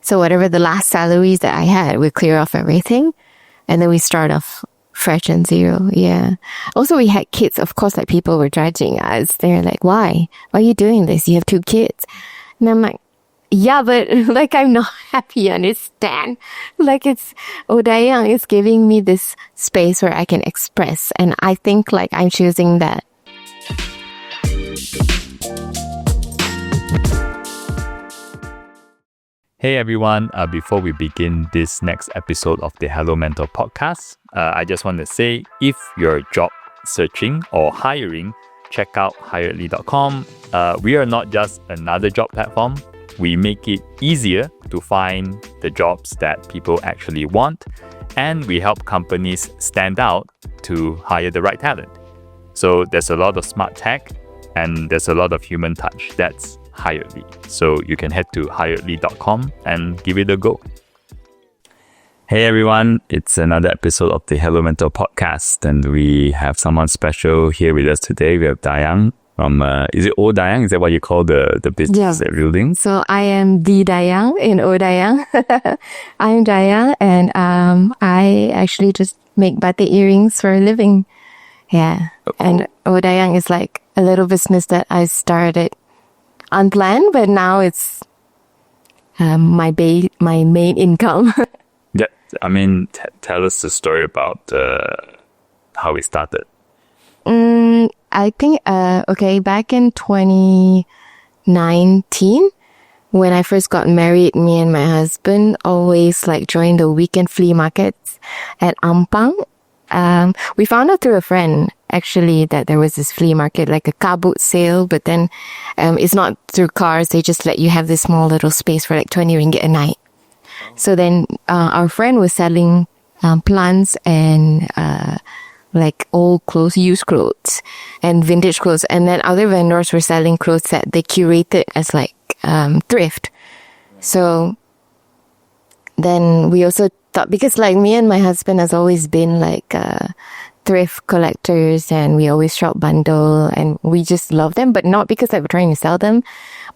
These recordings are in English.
So whatever the last salaries that I had, we clear off everything. And then we start off fresh and zero. Yeah. Also, we had kids. Of course, like people were judging us. They're like, why? Why are you doing this? You have 2 kids. And I'm like, yeah, but like I'm not happy, understand? Like Oh Dayang is giving me this space where I can express. And I think like I'm choosing that. Hey everyone, before we begin this next episode of the Hello Mentor podcast, I just want to say if you're job searching or hiring, check out hiredly.com. We are not just another job platform. We make it easier to find the jobs that people actually want, and we help companies stand out to hire the right talent. So there's a lot of smart tech and there's a lot of human touch. That's Hiredly. So you can head to hiredly.com and give it a go. Hey everyone, it's another episode of the Hello Mentor podcast, and we have someone special here with us today. We have Dayang from, is it Oh Dayang? Is that what you call the business that you're building? So I am the Dayang in Oh Dayang. I'm Dayang, and I actually just make batik earrings for a living. Yeah. And Oh Dayang is like a little business that I started unplanned, but now it's my main income. Yeah, I mean, tell us the story about how it started. I think, back in 2019, when I first got married, me and my husband always like joined the weekend flea markets at Ampang. We found out through a friend, actually, that there was this flea market, like a car boot sale, but then it's not through cars. They just let you have this small little space for like 20 ringgit a night. So then our friend was selling plants and like old clothes, used clothes and vintage clothes. And then other vendors were selling clothes that they curated as like thrift. So then we also thought, because like me and my husband has always been like thrift collectors, and we always shop bundle, and we just love them, but not because like we're trying to sell them,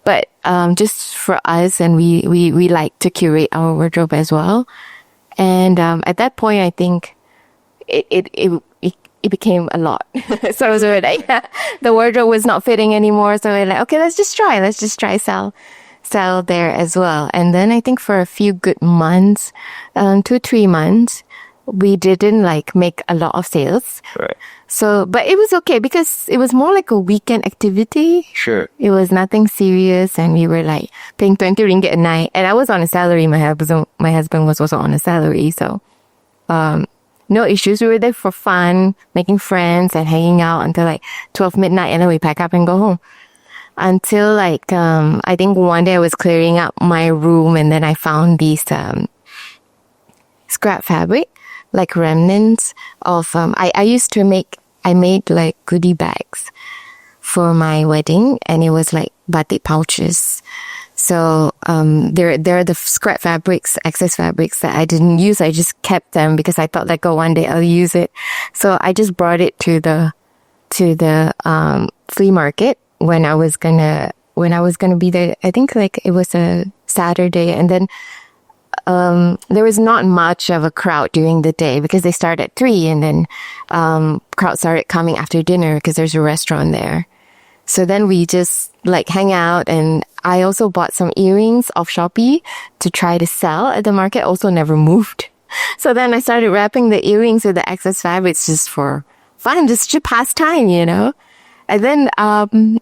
but just for us, and we like to curate our wardrobe as well. And at that point, I think it became a lot. So we're like, the wardrobe was not fitting anymore. So we're like, okay, let's just try sell there as well. And then I think for a few good months, 2-3 months, we didn't like make a lot of sales. Right. So, but it was okay because it was more like a weekend activity. Sure. It was nothing serious, and we were like paying 20 ringgit a night. And I was on a salary. My husband was also on a salary. So, no issues. We were there for fun, making friends and hanging out until like 12 midnight, and then we pack up and go home. Until like, I think one day I was clearing up my room, and then I found these scrap fabric, like remnants of, I made like goodie bags for my wedding, and it was like batik pouches. So, they're the scrap fabrics, excess fabrics that I didn't use. I just kept them because I thought like, oh, one day I'll use it. So I just brought it to the flea market when I was gonna be there. I think like it was a Saturday, and then there was not much of a crowd during the day because they start at 3, and then crowd started coming after dinner because there's a restaurant there. So then we just like hang out, and I also bought some earrings off Shopee to try to sell at the market. Also never moved. So then I started wrapping the earrings with the excess fabrics just for fun, just to pass time, you know. And then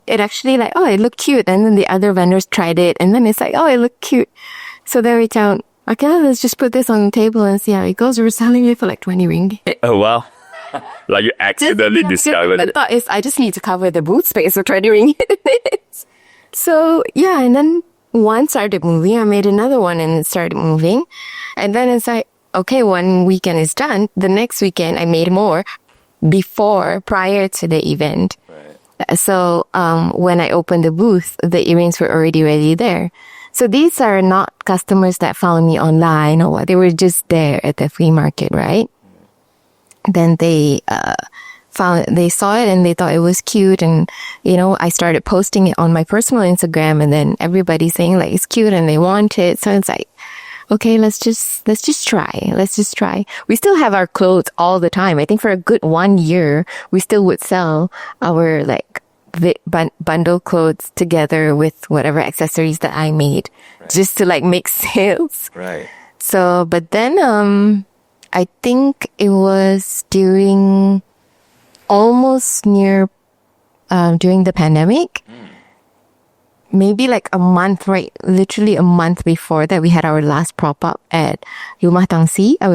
it actually like, oh, it looked cute. And then the other vendors tried it, and then it's like, oh, it looked cute. So then we thought, okay, let's just put this on the table and see how it goes. We're selling it for like 20 ringgit. Oh, wow. Like you accidentally discovered it. The thought is, I just need to cover the boot space for 20 ringgit. So yeah, and then one started moving. I made another one, and it started moving. And then it's like, okay, one weekend is done. The next weekend, I made more prior to the event. Right. So when I opened the booth, the earrings were already ready there. So these are not customers that found me online or what. They were just there at the flea market, right? Then they they saw it and they thought it was cute, and I started posting it on my personal Instagram, and then everybody saying like it's cute and they want it. So it's like, okay, let's just try. We still have our clothes all the time. I think for a good 1 year, we still would sell our like bundle clothes together with whatever accessories that I made, just to like make sales. Right. So, but then, I think it was during during the pandemic, maybe like a month, right? Literally a month before that, we had our last prop up at Rumah Tangsi. That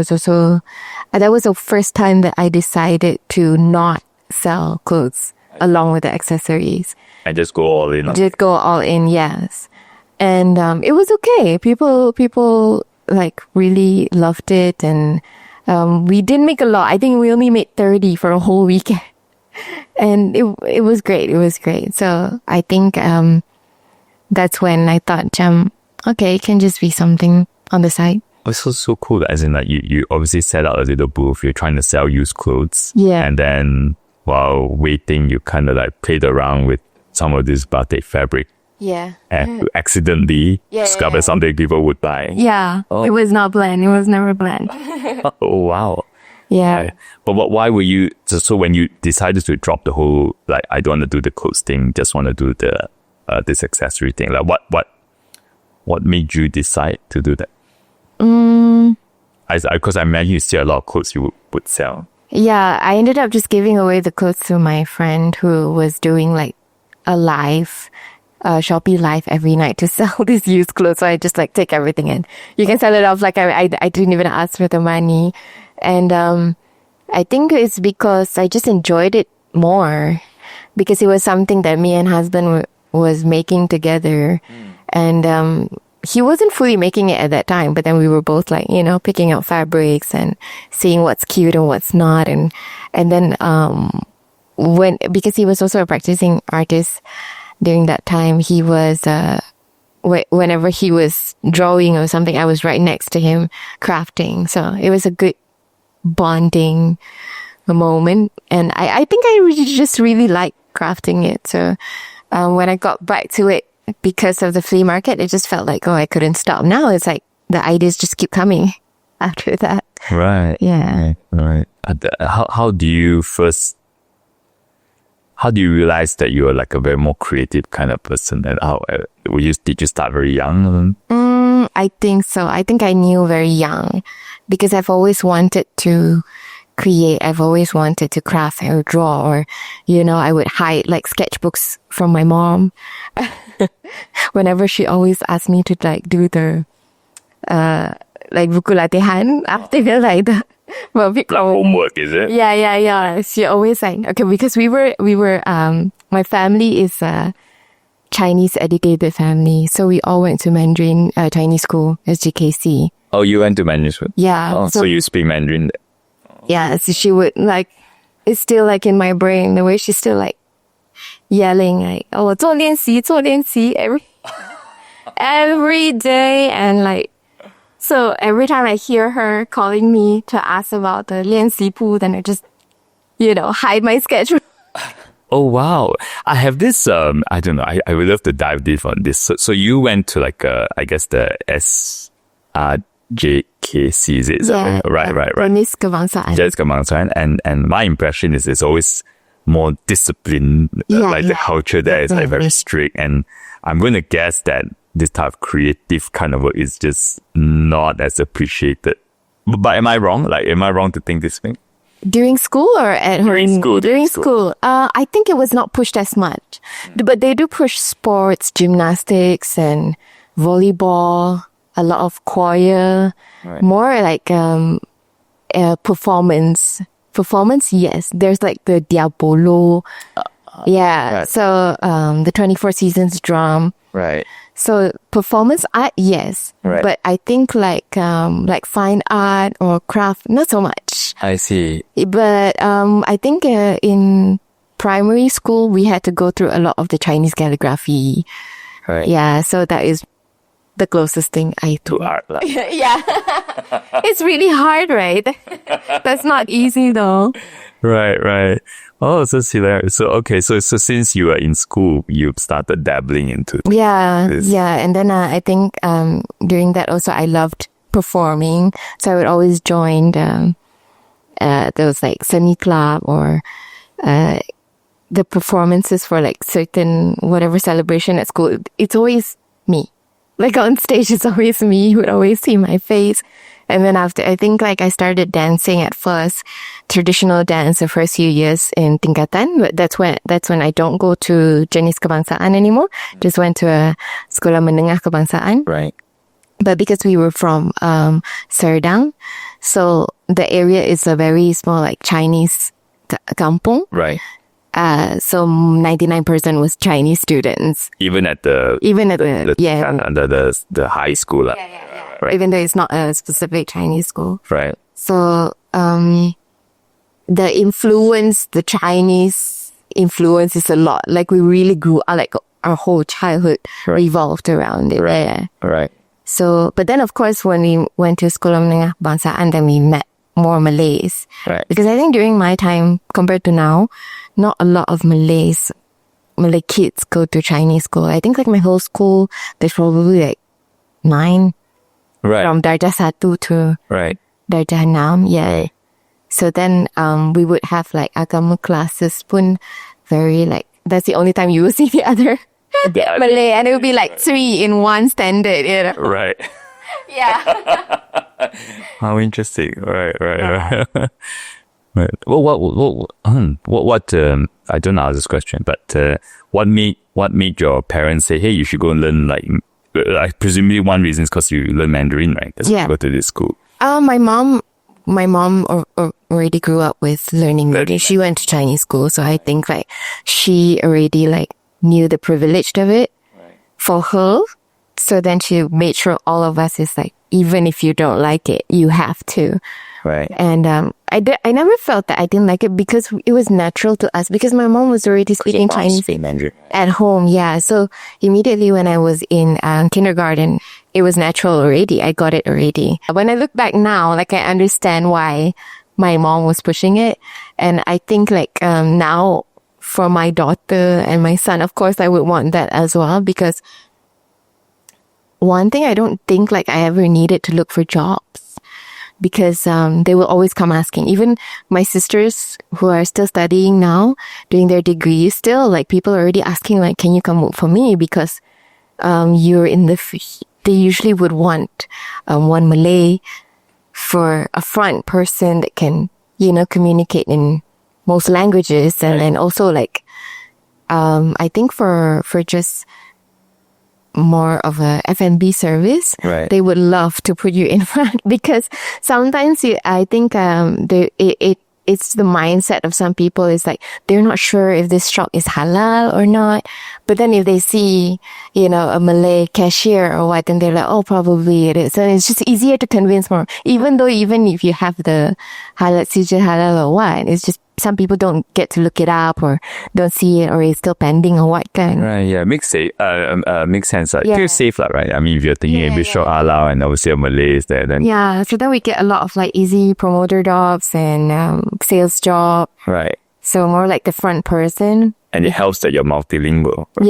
was the first time that I decided to not sell clothes along with the accessories. And just go all in. Did go all in, yes. And, it was okay. People like really loved it, and, we didn't make a lot. I think we only made 30 for a whole weekend. And it was great. It was great. So I think, that's when I thought, okay, it can just be something on the side. It's so cool. As in, like, you obviously set out a little booth. You're trying to sell used clothes. Yeah. And then while waiting, you kind of like played around with some of this batik fabric. Yeah. And you accidentally discovered something people would buy. Yeah. Oh. It was not planned. It was never planned. Oh, wow. Yeah. But why were you, so when you decided to drop the whole, like, I don't want to do the clothes thing, just want to do the this accessory thing, like what made you decide to do that? Because I imagine you still a lot of clothes you would sell. Yeah, I ended up just giving away the clothes to my friend who was doing like a live Shopee live every night to sell these used clothes. So I just like take everything in. You can sell it off. Like I didn't even ask for the money. And I think it's because I just enjoyed it more, because it was something that me and husband was making together. And he wasn't fully making it at that time, but then we were both like, picking out fabrics and seeing what's cute and what's not. And then because he was also a practicing artist during that time, he was whenever he was drawing or something, I was right next to him crafting. So it was a good bonding moment. And I think I just really liked crafting it. So when I got back to it, because of the flea market, it just felt like, I couldn't stop. Now it's like the ideas just keep coming after that. Right. Yeah. Right. How do you realize that you're like a very more creative kind of person? And did you start very young? I think so. I think I knew very young, because I've always wanted to create. I've always wanted to craft or draw, or, I would hide like sketchbooks from my mom. Whenever she always asked me to like do the, like buku latihan after like the, like homework, is it? Yeah. She always like, okay, because we were, my family is a Chinese educated family. So we all went to Mandarin Chinese school, SGKC. Oh, you went to Mandarin school? Yeah. Oh, so you speak Mandarin there? Yeah. So she would like, it's still like in my brain, the way she's still like yelling like, 做练习 every day. And like, so every time I hear her calling me to ask about the 练习簿, then I just, hide my sketch. Oh, wow. I have this, I don't know, I would love to dive deep on this. So you went to like, I guess the SJKC, is it? Yeah. Right. Jenis Kebangsaan. Jenis Kebangsaan. And my impression is it's always more disciplined, the culture there is like very strict. And I'm going to guess that this type of creative kind of work is just not as appreciated. But am I wrong? Like, am I wrong to think this way? During school or at home? During school. I think it was not pushed as much. But they do push sports, gymnastics and volleyball, a lot of choir, more like performance. Performance, yes. There's like the Diabolo. Right. So the 24 Seasons drum. Right. So performance art, yes. Right. But I think like fine art or craft, not so much. I see. But I think in primary school, we had to go through a lot of the Chinese calligraphy. Right. Yeah, so that is the closest thing I do. To art. Like. Yeah. It's really hard, right? That's not easy though. Right. Oh, so hilarious. So, okay. So since you were in school, you started dabbling into this. Yeah. And then I think during that also I loved performing. So I would always join those like semi-club or the performances for like certain whatever celebration at school. It's always me. Like on stage, it's always me. You would always see my face. And then after, I think like I started dancing at first, traditional dance the first few years in tingkatan. But that's when I don't go to jenis kebangsaan anymore. Just went to a sekolah menengah kebangsaan. Right. But because we were from Serdang, so the area is a very small like Chinese kampung. Right. So 99% was Chinese students. Even at the under the high school. Yeah. Right. Even though it's not a specific Chinese school. Right. So the Chinese influence is a lot. Like we really grew up, like our whole childhood revolved around it. Right. Yeah. Right. So, but then of course when we went to Sekolah Menengah Kebangsaan, then we met more Malays. Right. Because I think during my time, compared to now, not a lot of Malay kids go to Chinese school. I think like my whole school, there's probably like 9. Right. From Darjah 1 to Darjah 6. Yeah. So then we would have like agama classes pun very like, that's the only time you will see the other Malay, and it would be like 3 in one standard, you know. Right. Yeah. How interesting. Right. Right. Well, what I don't ask this question, but what made your parents say, hey, you should go and learn like presumably one reason is because you learn Mandarin, right? That's why you go to this school. My mom already grew up with learning Mandarin. She went to Chinese school, so I think like she already like knew the privilege of it for her. So then she made sure all of us is like, even if you don't like it, you have to. Right. And I never felt that I didn't like it because it was natural to us, because my mom was already speaking Chinese at home. Yeah. So immediately when I was in kindergarten, it was natural already. I got it already. When I look back now, like I understand why my mom was pushing it. And I think like now for my daughter and my son, of course I would want that as well, because one thing I don't think like I ever needed to look for jobs, because they will always come asking. Even my sisters who are still studying now, doing their degrees, still like people are already asking like, can you come work for me? Because you're in they usually would want one Malay for a front person that can, you know, communicate in most languages. And then also like, I think for just more of a F&B service, they would love to put you in front, because sometimes I think it's the mindset of some people is like they're not sure if this shop is halal or not, but then if they see, you know, a Malay cashier or what, then they're like, oh, probably it is. So it's just easier to convince more, even if you have the halal, sijil halal or what, it's just some people don't get to look it up or don't see it, or it's still pending or what kind. Right, yeah, makes sense. Feel safe, right? I mean, if you're thinking if it's shop halal and obviously a Malay is there, then so then we get a lot of like easy promoter jobs and sales job. Right. So more like the front person. And it helps that you're multilingual. Right?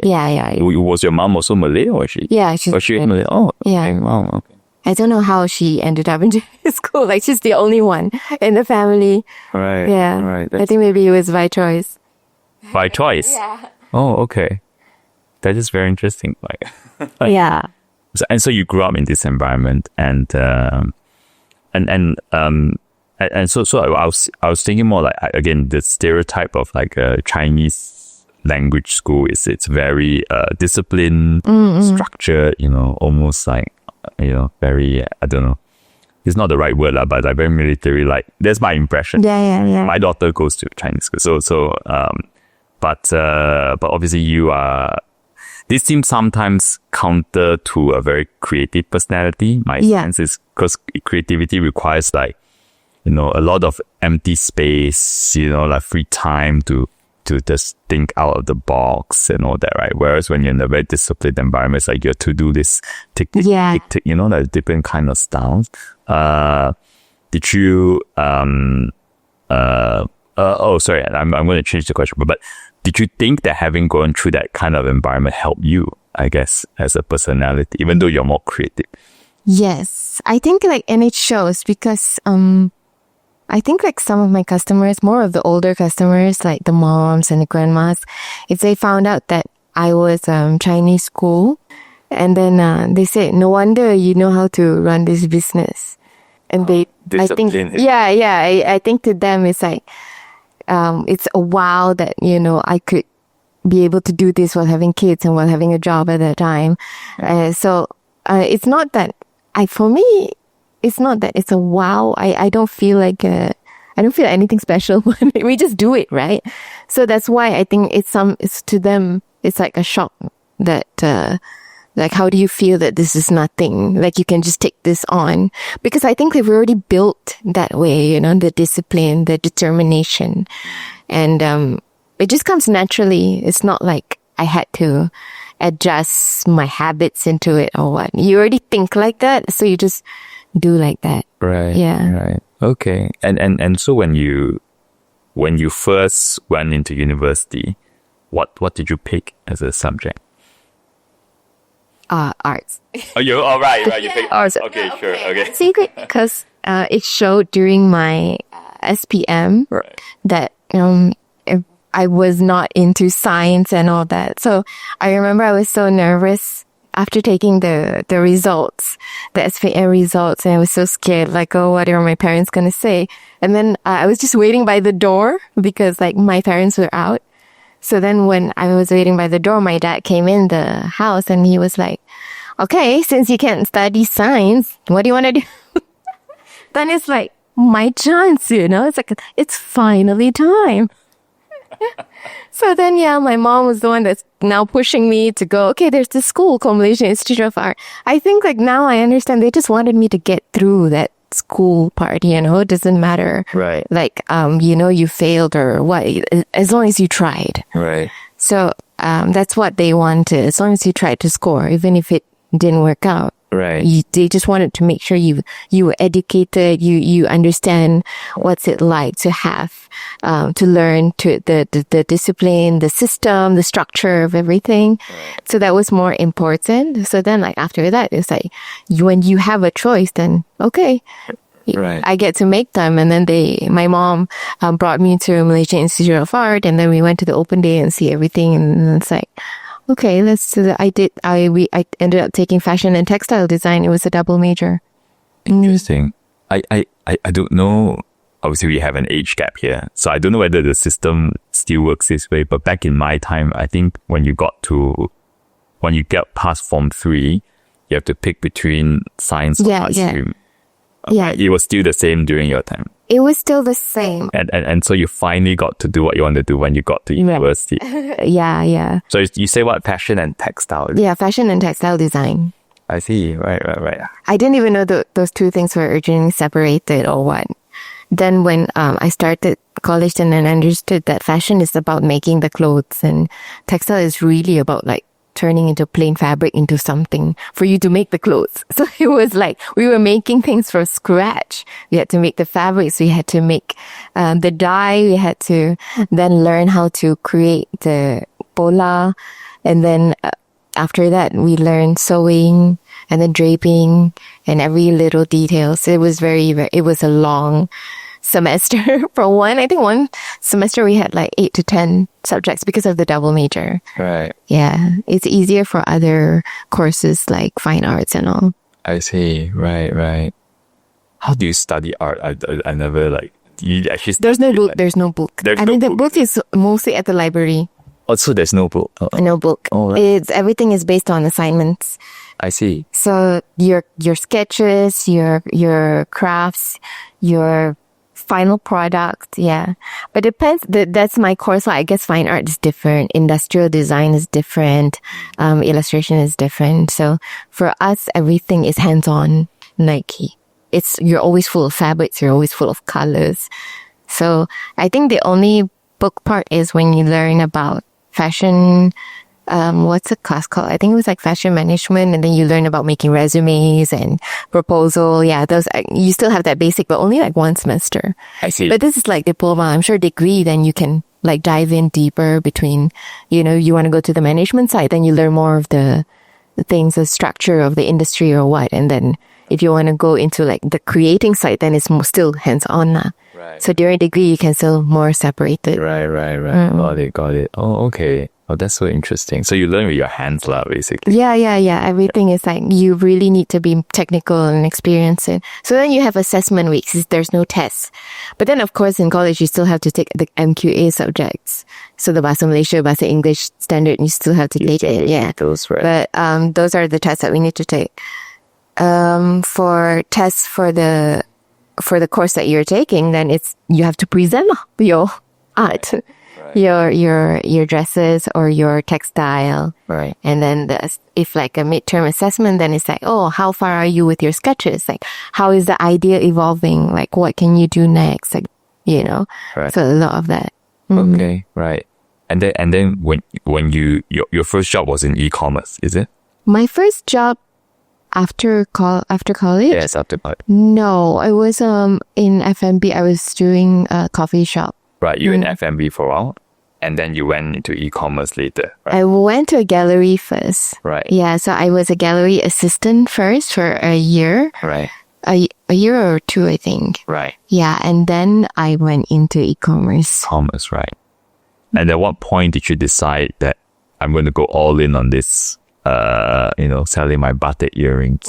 Yeah. Was your mom also Malay, or was she? Yeah, she's Malay. Oh, yeah. Okay. Wow. Okay. I don't know how she ended up in school. Like she's the only one in the family. Right. Yeah. Right. I think maybe it was by choice. By choice. Yeah. Oh, okay. That is very interesting. Yeah. And so you grew up in this environment, and so I was thinking more like, again, the stereotype of like a Chinese language school is it's very disciplined, structured, you know, almost like, you know, very, I don't know, it's not the right word but like very military, like that's my impression. Yeah. My daughter goes to Chinese school, but obviously you are, this seems sometimes counter to a very creative personality. My sense is because creativity requires like, you know, a lot of empty space, you know, like free time to just think out of the box and all that, right? Whereas when you're in a very disciplined environment, it's like your to-do list, tick, you know, like different kind of styles. Did you, sorry, I'm going to change the question, but did you think that having gone through that kind of environment helped you, I guess, as a personality, even though you're more creative? Yes, I think like, and it shows because I think like some of my customers, more of the older customers, like the moms and the grandmas, if they found out that I was Chinese school, and then they say, no wonder you know how to run this business. And I think, I think to them it's like, it's a wow that, you know, I could be able to do this while having kids and while having a job at that time. So it's not that for me, it's not that it's a wow. I don't feel like, I don't feel anything special when we just do it, right? So that's why I think it's to them, it's like a shock that, like, how do you feel that this is nothing? Like, you can just take this on. Because I think we've already built that way, you know, the discipline, the determination. And it just comes naturally. It's not like I had to adjust my habits into it or what. You already think like that, so you just do like that. Right. Yeah. Right. Okay. And so when you first went into university, what did you pick as a subject? Arts. Oh, right. You picked arts. Okay, sure. Okay. Secret, because it showed during my SPM that I was not into science and all that. So I remember I was so nervous after taking the results, the SPM results, and I was so scared, like, oh, what are my parents gonna say? And then I was just waiting by the door because like my parents were out. So then when I was waiting by the door, my dad came in the house and he was like, okay, since you can't study science, what do you want to do? Then it's like my chance, you know, it's like, it's finally time. So then, my mom was the one that's now pushing me to go, okay, there's this school called Malaysian Institute of Art. I think like now I understand they just wanted me to get through that school part, you know, it doesn't matter. Right. Like, you know, you failed or what, as long as you tried. Right. So, that's what they wanted, as long as you tried to score, even if it didn't work out. Right. They just wanted to make sure you were educated, you understand what's it like to have, to learn to the discipline, the system, the structure of everything. Right. So that was more important. So then like after that, it's like when you have a choice, then okay. Right. I get to make them. And then my mom brought me to Malaysian Institute of Art, and then we went to the open day and see everything. And it's like, okay, let's do that. I ended up taking fashion and textile design. It was a double major. Interesting. I don't know. Obviously, we have an age gap here, so I don't know whether the system still works this way. But back in my time, I think when you get past Form 3, you have to pick between science or art stream. Yeah. It was still the same during your time. It was still the same. And so you finally got to do what you wanted to do when you got to university. Yeah. So you say what? Fashion and textile? Yeah, fashion and textile design. I see. Right. I didn't even know those two things were originally separated or what. Then when I started college, then I understood that fashion is about making the clothes and textile is really about like turning into plain fabric into something for you to make the clothes. So it was like we were making things from scratch. We had to make the fabrics. We had to make the dye. We had to then learn how to create the pola. And then after that, we learned sewing and then draping and every little detail. So it was it was a long semester. I think one semester we had like 8 to 10 subjects because of the double major. Right. Yeah. It's easier for other courses like fine arts and all. I see. Right. How do you study art? I never like, you actually... There's no book. The book is mostly at the library. Oh, so there's no book? No book. Oh, right. Everything is based on assignments. I see. So your sketches, your crafts, your final product, yeah. But it depends. That's my course. So I guess fine art is different. Industrial design is different. Illustration is different. So for us, everything is hands-on. Like you're always full of fabrics. You're always full of colors. So I think the only book part is when you learn about fashion, what's the class called? I think it was like fashion management, and then you learn about making resumes and proposal. Yeah, those you still have that basic, but only like one semester. I see. But this is like diploma. I'm sure degree, then you can like dive in deeper between, you want to go to the management side, then you learn more of the things, the structure of the industry or what. And then if you want to go into like the creating side, then it's more still hands-on. Right. So during degree, you can still more separate it. Right. Got it. Oh, okay. Oh, that's so interesting. So you learn with your hands, lah, basically. Yeah. Everything is like, you really need to be technical and experience it. So then you have assessment weeks. There's no tests. But then, of course, in college, you still have to take the MQA subjects. So the Bahasa Malaysia, Bahasa English standard, you still have to take it. Yeah. Those, right. But those are the tests that we need to take. For tests for the course that you're taking, then you have to present your art. Right. Your dresses or your textile. Right. And then if like a midterm assessment, then it's like, oh, how far are you with your sketches? Like, how is the idea evolving? Like, what can you do next? Like, Right. So a lot of that. Okay. Right. And then when your first job was in e-commerce, is it? My first job after college? Yes, after college. No, I was in F&B. I was doing a coffee shop. Right, you in F&B for a while, and then you went into e-commerce later, right? I went to a gallery first. Right. Yeah, so I was a gallery assistant first for a year. Right. A year or two, I think. Right. Yeah, and then I went into e-commerce. Commerce, right. And at what point did you decide that I'm going to go all in on this, selling my Batik earrings?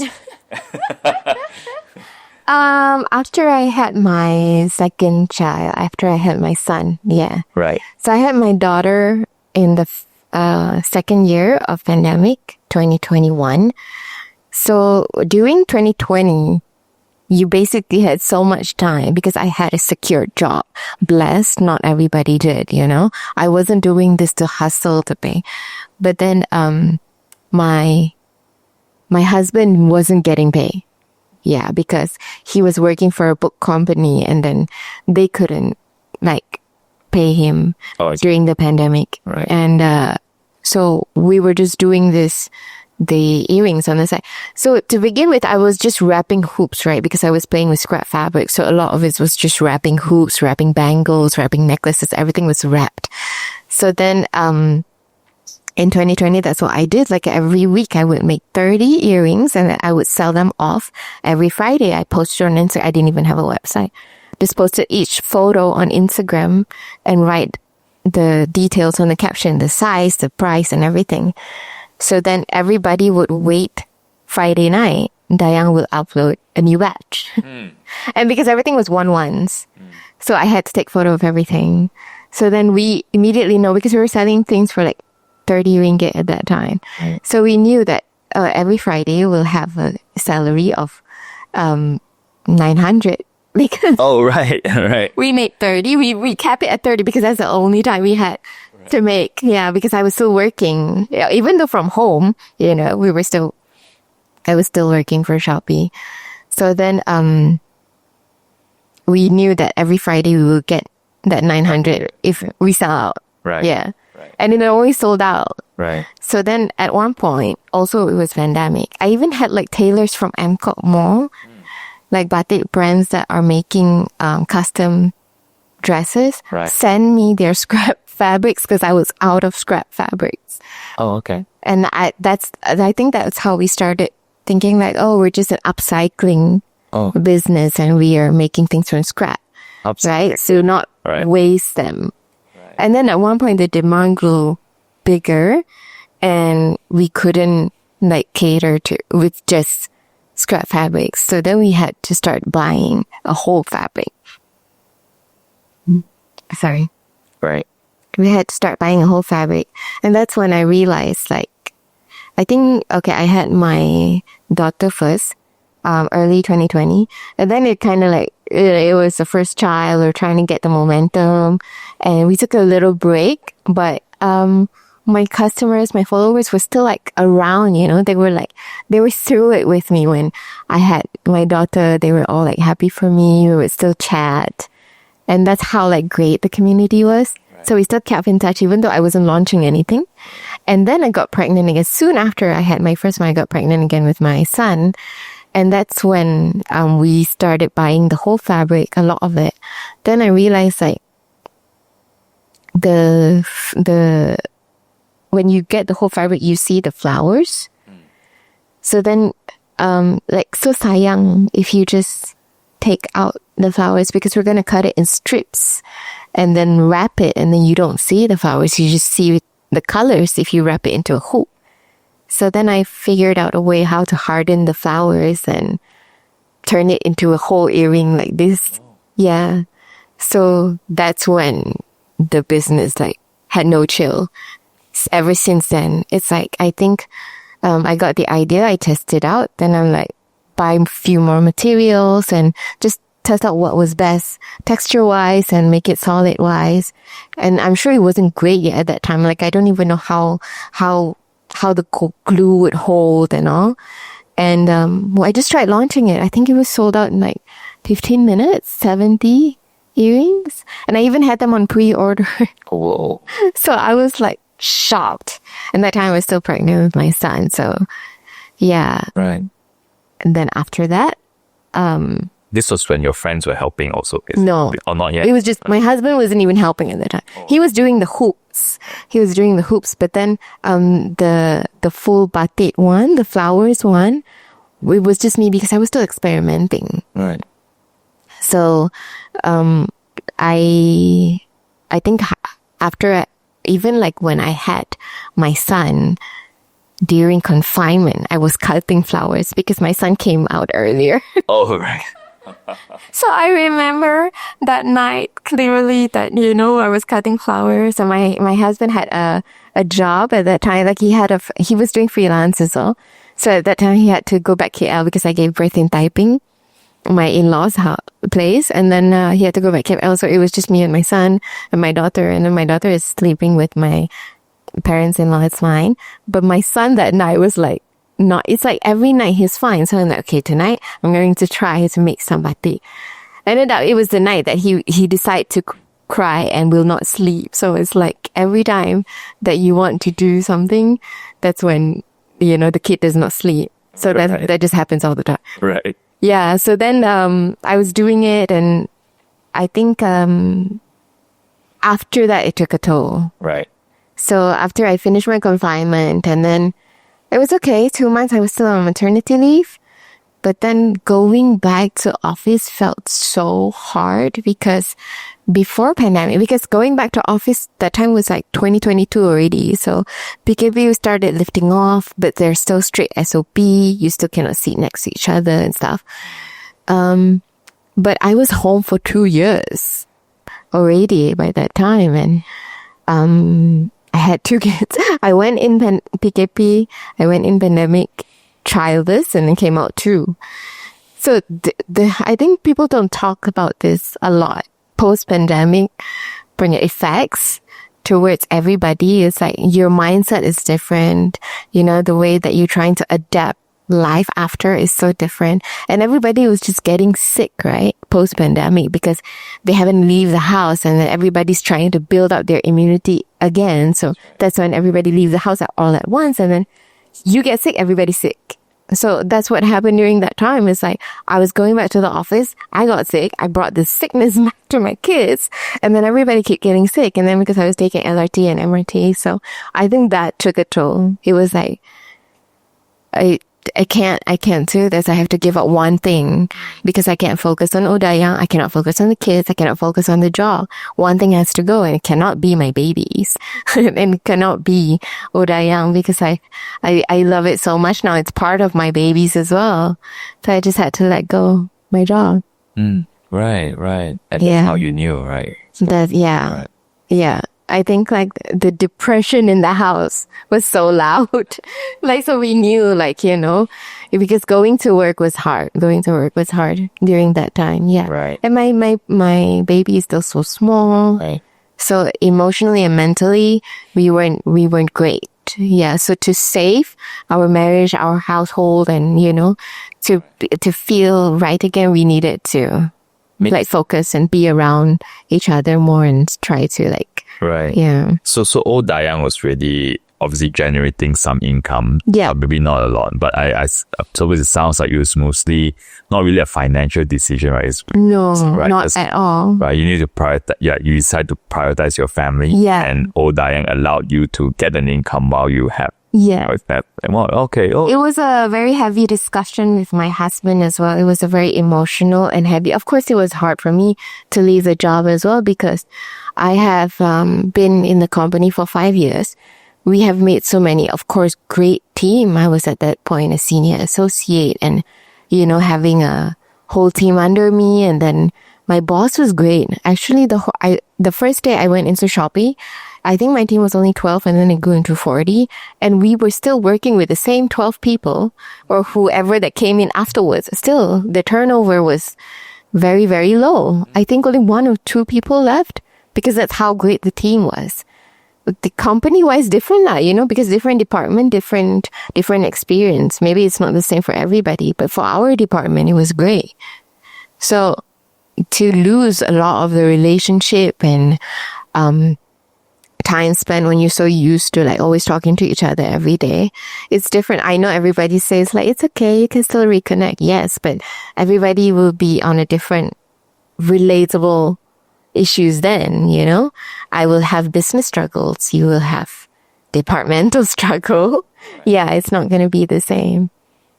After I had my second child, after I had my son, yeah. Right. So I had my daughter in the second year of pandemic, 2021. So during 2020, you basically had so much time because I had a secure job. Blessed, not everybody did, I wasn't doing this to hustle to pay. But then my husband wasn't getting paid. Yeah, because he was working for a book company and then they couldn't pay him during the pandemic. Right. And so we were just doing the earrings on the side. So to begin with, I was just wrapping hoops, right? Because I was playing with scrap fabric. So a lot of it was just wrapping hoops, wrapping bangles, wrapping necklaces. Everything was wrapped. So then in 2020, that's what I did. Like every week, I would make 30 earrings and I would sell them off. Every Friday, I posted on Instagram. I didn't even have a website. Just posted each photo on Instagram and write the details on the caption, the size, the price, and everything. So then everybody would wait Friday night. Dayang will upload a new batch. And because everything was one-ones, so I had to take photo of everything. So then we immediately know, because we were selling things for like 30 ringgit at that time. Right. So we knew that every Friday we'll have a salary of 900 because right. we made 30. We kept it at 30 because that's the only time we had to make. Yeah, because I was still working. Yeah, even though from home, I was still working for Shopee. So then we knew that every Friday we would get that 900 if we sell out. Right. Yeah. Right. And it always sold out. Right. So then at one point, also it was pandemic. I even had like tailors from Amcot Mall, like Batik brands that are making custom dresses, send me their scrap fabrics because I was out of scrap fabrics. Oh, okay. And I think that's how we started thinking like, oh, we're just an upcycling business and we are making things from scrap. Right? So not waste them. And then at one point, the demand grew bigger and we couldn't cater to with just scrap fabrics. So then we had to start buying a whole fabric. Sorry. Right. We had to start buying a whole fabric. And that's when I realized I had my daughter first, early 2020. And then it kind of it was the first child. We were trying to get the momentum and we took a little break, but my customers, my followers were still around, they were through it with me when I had my daughter. They were all happy for me. We would still chat. And that's how great the community was. So we still kept in touch even though I wasn't launching anything. And then I got pregnant again. Soon after I had my first one, I got pregnant again with my son. And that's when we started buying the whole fabric, a lot of it. Then I realized like when you get the whole fabric, you see the flowers. So then so sayang if you just take out the flowers because we're going to cut it in strips and then wrap it, and then you don't see the flowers. You just see the colors if you wrap it into a hoop. So then I figured out a way how to harden the flowers and turn it into a whole earring like this. Yeah. So that's when the business like had no chill. Ever since then, it's like, I think I got the idea, I tested out, then I'm like, buy a few more materials and just test out what was best texture-wise and make it solid-wise. And I'm sure it wasn't great yet at that time. Like, I don't even know how the glue would hold and all. And I just tried launching it. I think it was sold out in like 15 minutes, 70 earrings. And I even had them on pre-order. Whoa. So I was like shocked. And that time I was still pregnant with my son. So yeah. Right. And then after that, this was when your friends were helping also? No. Or not yet? It was just, my husband wasn't even helping at the time. He was doing the hoops. But then the full batik one, the flowers one, it was just me because I was still experimenting. Right. So I think after, even like when I had my son, during confinement, I was cutting flowers because my son came out earlier. Oh, right. So I remember that night clearly that, I was cutting flowers, and my husband had a job at that time. Like he was doing freelance as well. So at that time he had to go back KL because I gave birth in Taiping, my in-laws' place. And then he had to go back KL. So it was just me and my son and my daughter. And then my daughter is sleeping with my parents-in-law. It's fine. But my son that night was like, it's like every night he's fine. So I'm like, okay, tonight I'm going to try to make some batik. Ended up, it was the night that he decided to cry and will not sleep. So it's like every time that you want to do something, that's when, the kid does not sleep. So that just happens all the time. Right. Yeah. So then, I was doing it, and I think, after that it took a toll. Right. So after I finished my confinement, and then it was okay. 2 months I was still on maternity leave. But then going back to office felt so hard because before pandemic, because going back to office, that time was like 2022 already. So PKP started lifting off, but there's still strict SOP. You still cannot sit next to each other and stuff. But I was home for 2 years already by that time. And, I had 2 kids. I went in PKP. I went in pandemic childless and then came out too. So I think people don't talk about this a lot. Post-pandemic bring effects towards everybody. It's like your mindset is different. The way that you're trying to adapt life after is so different. And everybody was just getting sick, right? Post-pandemic, because they haven't leave the house, and then everybody's trying to build up their immunity again. So that's when everybody leaves the house all at once, and then you get sick, everybody's sick. So that's what happened during that time. It's like I was going back to the office, I got sick, I brought this sickness back to my kids, and then everybody kept getting sick. And then because I was taking LRT and MRT, so I think that took a toll. It was like I can't do this. I have to give up one thing because I can't focus on Oh Dayang. I cannot focus on the kids. I cannot focus on the job. One thing has to go, and it cannot be my babies and it cannot be Oh Dayang because I love it so much now. It's part of my babies as well. So I just had to let go my job. Right. And that's how you knew, right? Right. Yeah. I think like the depression in the house was so loud. Like, so we knew, like, because going to work was hard during that time. Yeah. Right. And my baby is still so small. Right. So emotionally and mentally, we weren't great. Yeah. So to save our marriage, our household, and, to feel right again, we needed to like focus and be around each other more and try to like, Right. yeah. So Oh Dayang was really obviously generating some income. Yeah. Maybe not a lot, but so it sounds like it was mostly not really a financial decision, right? No, right, not at all. Right. You need to prioritize. Yeah. You decide to prioritize your family. Yeah. And Oh Dayang allowed you to get an income while you have. Yeah. With that. Well, okay. Oh. It was a very heavy discussion with my husband as well. It was a very emotional and heavy. Of course, it was hard for me to leave the job as well because I have been in the company for 5 years. We have made so many, of course, great team. I was at that point a senior associate and, you know, having a whole team under me. And then my boss was great. Actually, the first day I went into Shopee, I think my team was only 12 and then it grew into 40. And we were still working with the same 12 people or whoever that came in afterwards. Still, the turnover was very, very low. I think only 1 or 2 people left because that's how great the team was. The company-wise different lah, you know, because different department, different experience. Maybe it's not the same for everybody, but for our department, it was great. So to lose a lot of the relationship and time spent when you're so used to like always talking to each other every day, it's different. I know everybody says like, it's okay, you can still reconnect. Yes, but everybody will be on a different relatable issues then, you know. I will have business struggles. You will have departmental struggle. Yeah, it's not going to be the same.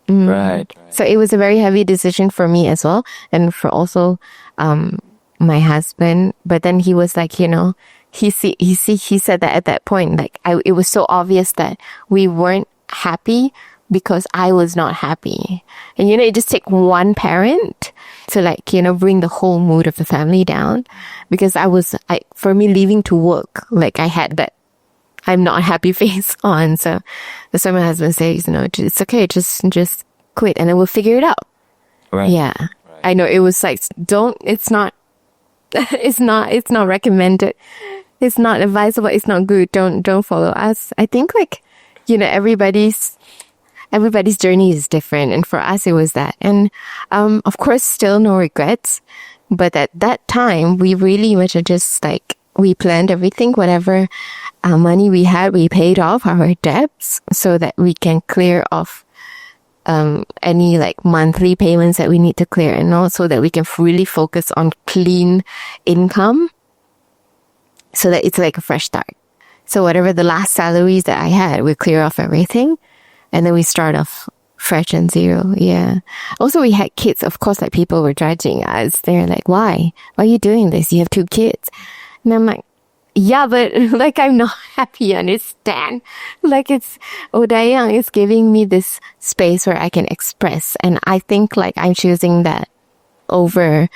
Right. So it was a very heavy decision for me as well. And for also my husband. But then he was like, you know, he said that at that point, like it was so obvious that we weren't happy because I was not happy. And, you know, it just takes one parent to like, you know, bring the whole mood of the family down. Because for me leaving to work, like I had that I'm not happy face on. So that's why my husband says, you know, it's okay, just quit and then we'll figure it out. Right. Yeah. Right. I know it was like, it's not recommended. It's not advisable. It's not good. Don't follow us. I think like, you know, everybody's journey is different. And for us, it was that. And, of course, still no regrets. But at that time, we really much just like, we planned everything, whatever money we had, we paid off our debts so that we can clear off any like monthly payments that we need to clear and also that we can really focus on clean income so that it's like a fresh start. So whatever the last salaries that I had, we clear off everything and then we start off fresh and zero. Yeah. Also, we had kids. Of course, like people were judging us. They're like, why are you doing this? You have 2 kids. And I'm like, yeah, but like, I'm not happy. Understand? Like Oh Dayang is giving me this space where I can express. And I think like I'm choosing that over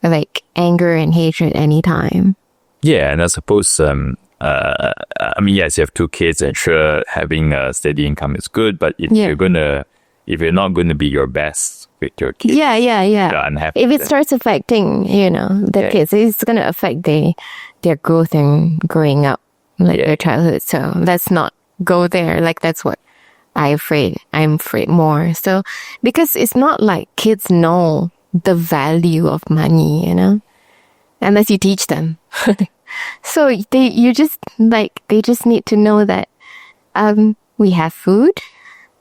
like anger and hatred anytime. Yeah. And I suppose, I mean, yes, you have 2 kids and sure having a steady income is good, but if you're not going to be your best with your kids. Yeah. You're unhappy. If it starts affecting, you know, the kids, it's going to affect their growth and growing up, like their childhood. So let's not go there. Like that's what I'm afraid more. So, because it's not like kids know the value of money, you know, unless you teach them. So they just need to know that, we have food.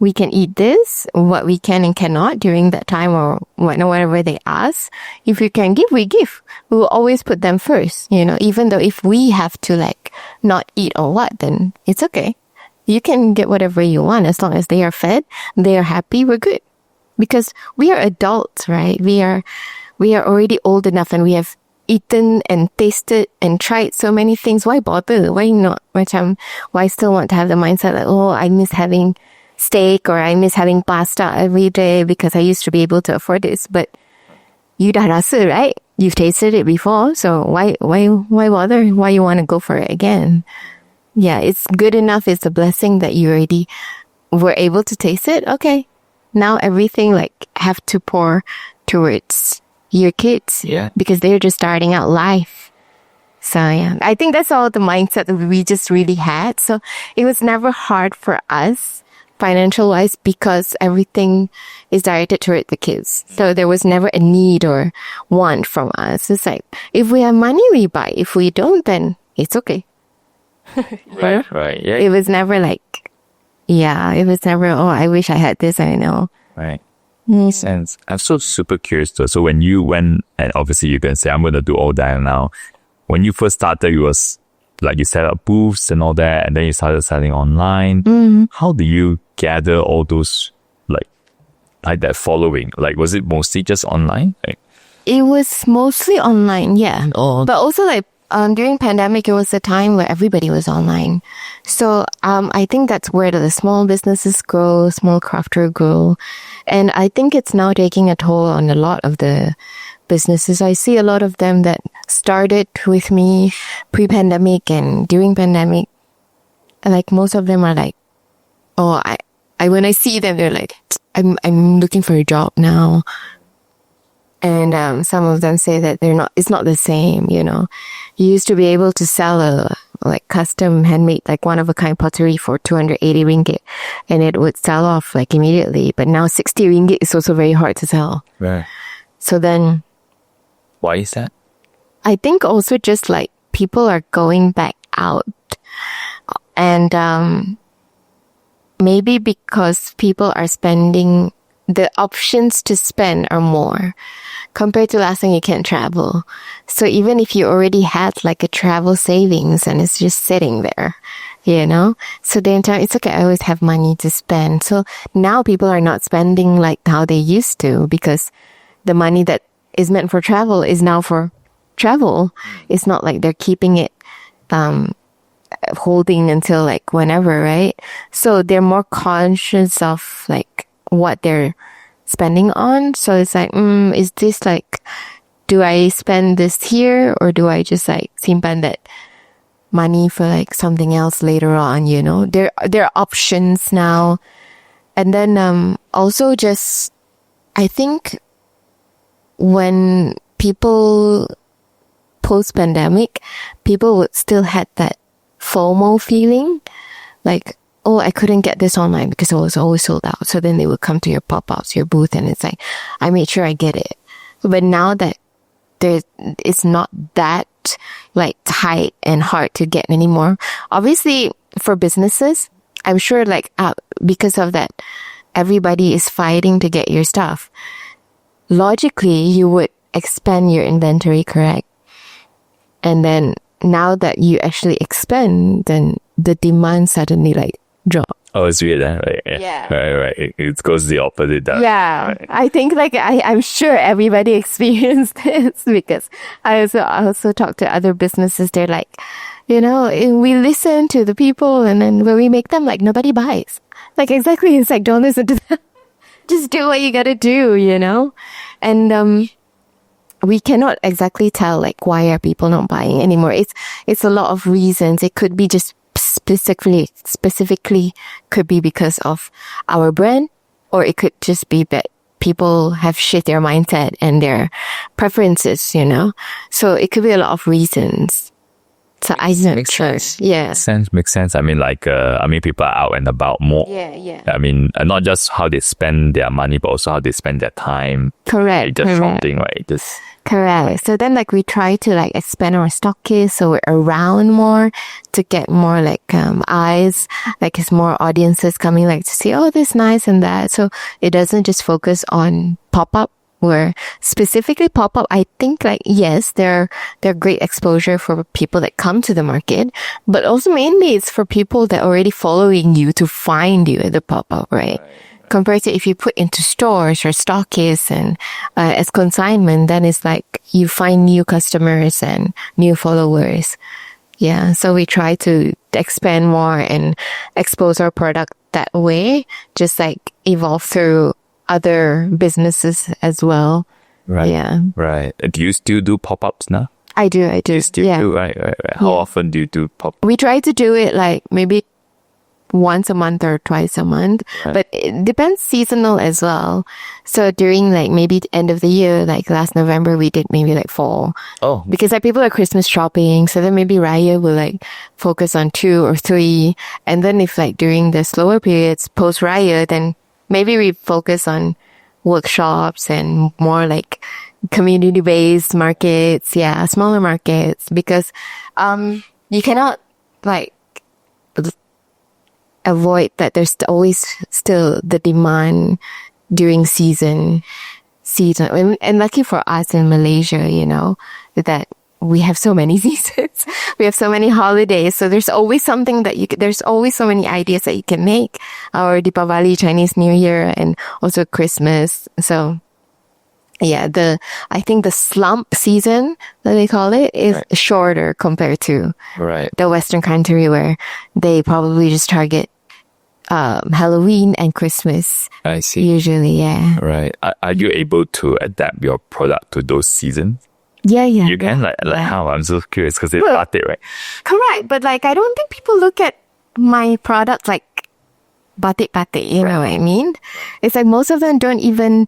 We can eat this, what we can and cannot during that time or whatever they ask. If we can give, we give. We will always put them first, you know, even though if we have to like not eat or what, then it's okay. You can get whatever you want as long as they are fed, they are happy, we're good. Because we are adults, right? We are already old enough and we have eaten and tasted and tried so many things. Why bother? Why not? Why still want to have the mindset like, oh, I miss having steak or I miss having pasta every day because I used to be able to afford this. But you dah rasa, right? You've tasted it before, so why bother? Why you want to go for it again? Yeah, it's good enough. It's a blessing that you already were able to taste it. Okay, now everything like have to pour towards your kids, because they're just starting out life. So yeah, I think that's all the mindset that we just really had. So it was never hard for us financial wise because everything is directed toward the kids. So there was never a need or want from us. It's like, if we have money, we buy. If we don't, then it's okay. Right. Yeah. It was never like, it was never, oh, I wish I had this, I know. Right. Makes sense. I'm so super curious though. So when you went, and obviously you can say, I'm going to do Oh Dayang now. When you first started, it was like you set up booths and all that, and then you started selling online. How do you gather all those like that following? Like, was it mostly just online? Like, It was mostly online, yeah. oh, But also like during pandemic, it was a time where everybody was online. So I think that's where the small businesses grow, small crafter grow. And I think it's now taking a toll on a lot of the businesses. I see a lot of them that started with me pre-pandemic and during pandemic. Like most of them are like, oh, I when I see them, they're like, I'm looking for a job now. And some of them say that it's not the same, you know. You used to be able to sell a like custom handmade, like one of a kind pottery for 280 ringgit, and it would sell off like immediately. But now 60 ringgit is also very hard to sell. right. So then Why is that? I think also just like people are going back out, and maybe because people are spending, the options to spend are more compared to last time. You can't travel. So even if you already had like a travel savings and it's just sitting there, you know, so the entire, it's okay, I always have money to spend. So now people are not spending like how they used to, because the money that is meant for travel is now for travel. It's not like they're keeping it holding until like whenever, right? So they're more conscious of like what they're spending on. So it's like, is this like, do I spend this here, or do I just like simpan that money for like something else later on, you know? There are options now. And then also just, I think when people post-pandemic, people would still had that FOMO feeling, like, oh, I couldn't get this online because it was always sold out. So then they would come to your pop-ups, your booth, and it's like, I made sure I get it. But now that it's not that like tight and hard to get anymore. Obviously, for businesses, I'm sure like because of that, everybody is fighting to get your stuff. Logically, you would expand your inventory, correct? And then now that you actually expand, then the demand suddenly like drop. Oh, it's weird, huh? Right? Yeah. Right. It goes the opposite. Yeah. Right. I think like I'm sure everybody experienced this, because I also talk to other businesses. They're like, you know, we listen to the people, and then when we make them, like nobody buys. Like exactly, it's like, don't listen to them. Just do what you gotta do, you know? And we cannot exactly tell like why are people not buying anymore. It's a lot of reasons. It could be just specifically could be because of our brand, or it could just be that people have shifted their mindset and their preferences, you know? So it could be a lot of reasons. So I don't Makes sense. Yeah. Makes sense. I mean, like, people are out and about more. Yeah. I mean, not just how they spend their money, but also how they spend their time. Correct. Just shopping, right? Just Correct. So then like we try to like expand our stock case, so we're around more to get more like eyes, like it's more audiences coming like to see, oh, this nice and that. So it doesn't just focus on pop-up, where specifically pop-up, I think like, yes, they're great exposure for people that come to the market, but also mainly it's for people that are already following you to find you at the pop-up, right? Compared to if you put into stores or stockists and as consignment, then it's like you find new customers and new followers. Yeah, so we try to expand more and expose our product that way, just like evolve through other businesses as well. right. Yeah. Right. Do you still do pop-ups now? I do. You still Yeah. do, right. How often do you do pop? We try to do it like maybe once a month or twice a month. Right. But it depends seasonal as well. So during like maybe the end of the year, like last November, we did maybe like fall. Oh, Because like people are Christmas shopping. So then maybe Raya will like focus on 2 or 3. And then if like during the slower periods post Raya, then maybe we focus on workshops and more like community-based markets. Yeah, smaller markets. Because you cannot like avoid that there's always still the demand during season. And lucky for us in Malaysia, you know, that we have so many seasons. We have so many holidays. So there's always something that there's always so many ideas that you can make. Our Deepavali, Chinese New Year, and also Christmas. So yeah, I think the slump season that they call it is shorter compared to the Western country where they probably just target Halloween and Christmas. I see. Usually, yeah. Right. Are you able to adapt your product to those seasons? Yeah. You can like how? I'm so curious because it's Batik, right? Correct, but like I don't think people look at my product like Batik. You know what I mean? It's like most of them don't even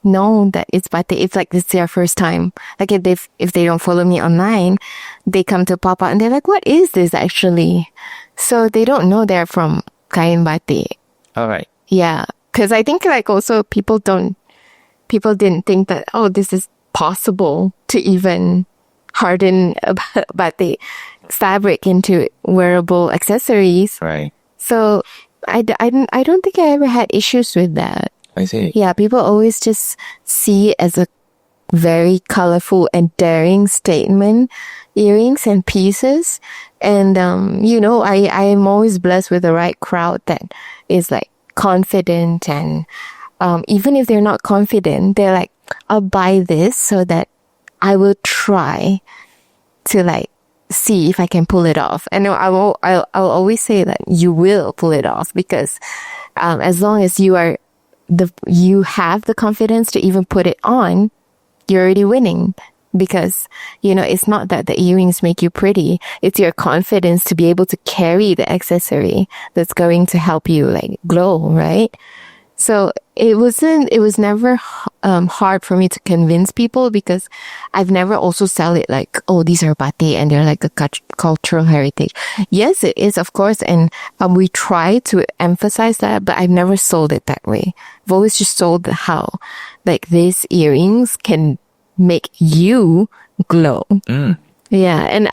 know that it's Batik. It's like it's their first time. Like if they don't follow me online, they come to pop up and they're like, "What is this actually?" So they don't know they're from Kain Batik. All right. Yeah, because I think like also people didn't think that this is possible to even harden a batik fabric into wearable accessories. Right. So I don't think I ever had issues with that. I see. Yeah, people always just see it as a very colorful and daring statement earrings and pieces. And, you know, I am always blessed with the right crowd that is like confident. And even if they're not confident, they're like, I'll buy this so that I will try to like see if I can pull it off. And I'll always say that you will pull it off because as long as you have the confidence to even put it on, you're already winning. Because, you know, it's not that the earrings make you pretty. It's your confidence to be able to carry the accessory that's going to help you like glow, right? So it was never hard for me to convince people because I've never also sell it like, oh, these are batik and they're like a cultural heritage. Yes, it is, of course. And we try to emphasize that, but I've never sold it that way. I've always just sold how like these earrings can make you glow. Yeah. And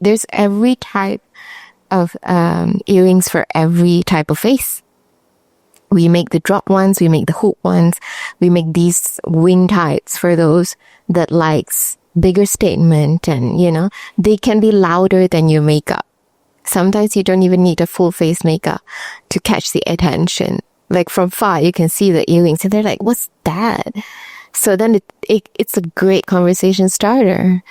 there's every type of earrings for every type of face. We make the drop ones, we make the hoop ones, we make these wing types for those that likes bigger statement, and you know, they can be louder than your makeup. Sometimes you don't even need a full face makeup to catch the attention. Like from far, you can see the earrings and they're like, what's that? So then it's a great conversation starter.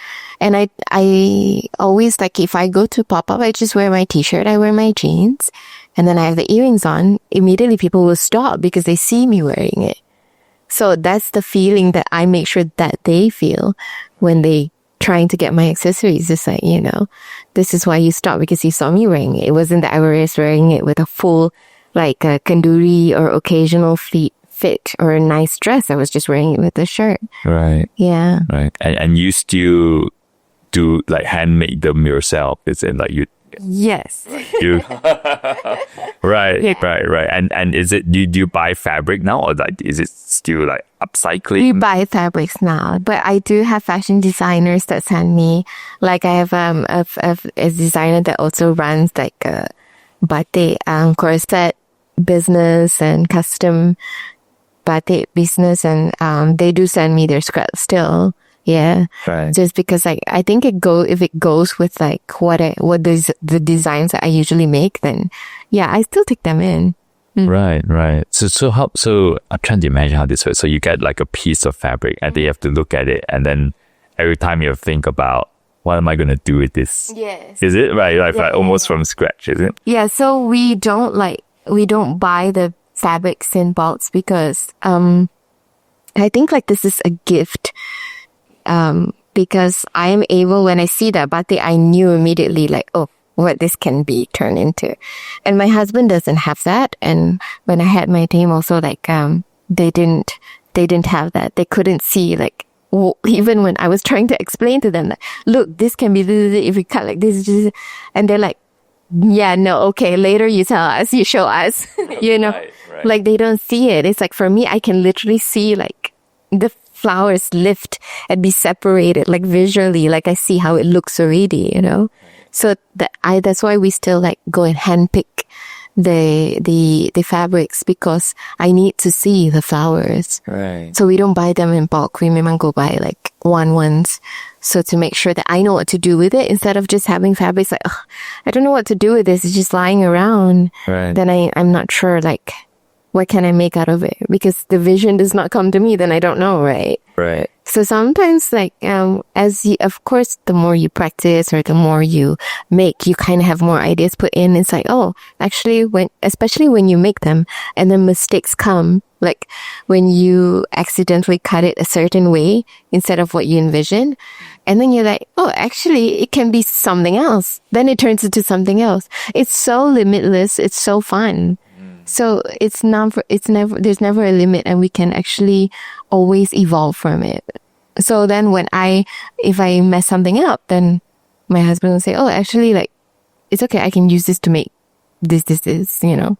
And I always like, if I go to pop-up, I just wear my t-shirt, I wear my jeans, and then I have the earrings on. Immediately people will stop because they see me wearing it. So that's the feeling that I make sure that they feel when they trying to get my accessories. It's like, you know, this is why you stopped, because you saw me wearing it. It wasn't that I was wearing it with a full, like a kanduri or occasional fit or a nice dress. I was just wearing it with a shirt. Right. Yeah. Right. And you still do like handmade them yourself. It's in like you. Yes. You. Right. And is it, do you buy fabric now, or like is it still like upcycling? We buy fabrics now, but I do have fashion designers that send me. Like I have a designer that also runs like a batik corset business and custom batik business, and they do send me their scraps still. Yeah. Right. Just because like I think if it goes with like the designs that I usually make, then yeah, I still take them in. Right. So I'm trying to imagine how this works. So you get like a piece of fabric and then you have to look at it, and then every time you think about, what am I going to do with this? Yes. Is it right? Like almost from scratch, is it? Yeah. So we don't buy the fabrics in bulks because I think like this is a gift. Because I am able, when I see that batik, I knew immediately like, oh, what this can be turned into. And my husband doesn't have that. And when I had my team also, like, they didn't have that. They couldn't see, like, even when I was trying to explain to them, like, look, this can be this, if we cut like this, and they're like, yeah, no, okay, later you tell us, you show us, you know, Right. like they don't see it. It's like, for me, I can literally see like the flowers lift and be separated, like visually, like I see how it looks already, you know? So that's why we still like go and handpick the fabrics, because I need to see the flowers. Right. So we don't buy them in bulk. We memang go buy like ones. So to make sure that I know what to do with it, instead of just having fabrics like, oh, I don't know what to do with this, it's just lying around. Right. Then I'm not sure, like, what can I make out of it? Because the vision does not come to me, then I don't know, right? Right. So sometimes, like, of course, the more you practice or the more you make, you kind of have more ideas put in. It's like, oh, actually, especially when you make them and then mistakes come, like when you accidentally cut it a certain way instead of what you envision. And then you're like, oh, actually, it can be something else. Then it turns into something else. It's so limitless. It's so fun. So there's never a limit, and we can actually always evolve from it. So then if I mess something up, then my husband will say, oh, actually, like, it's okay. I can use this to make this, you know.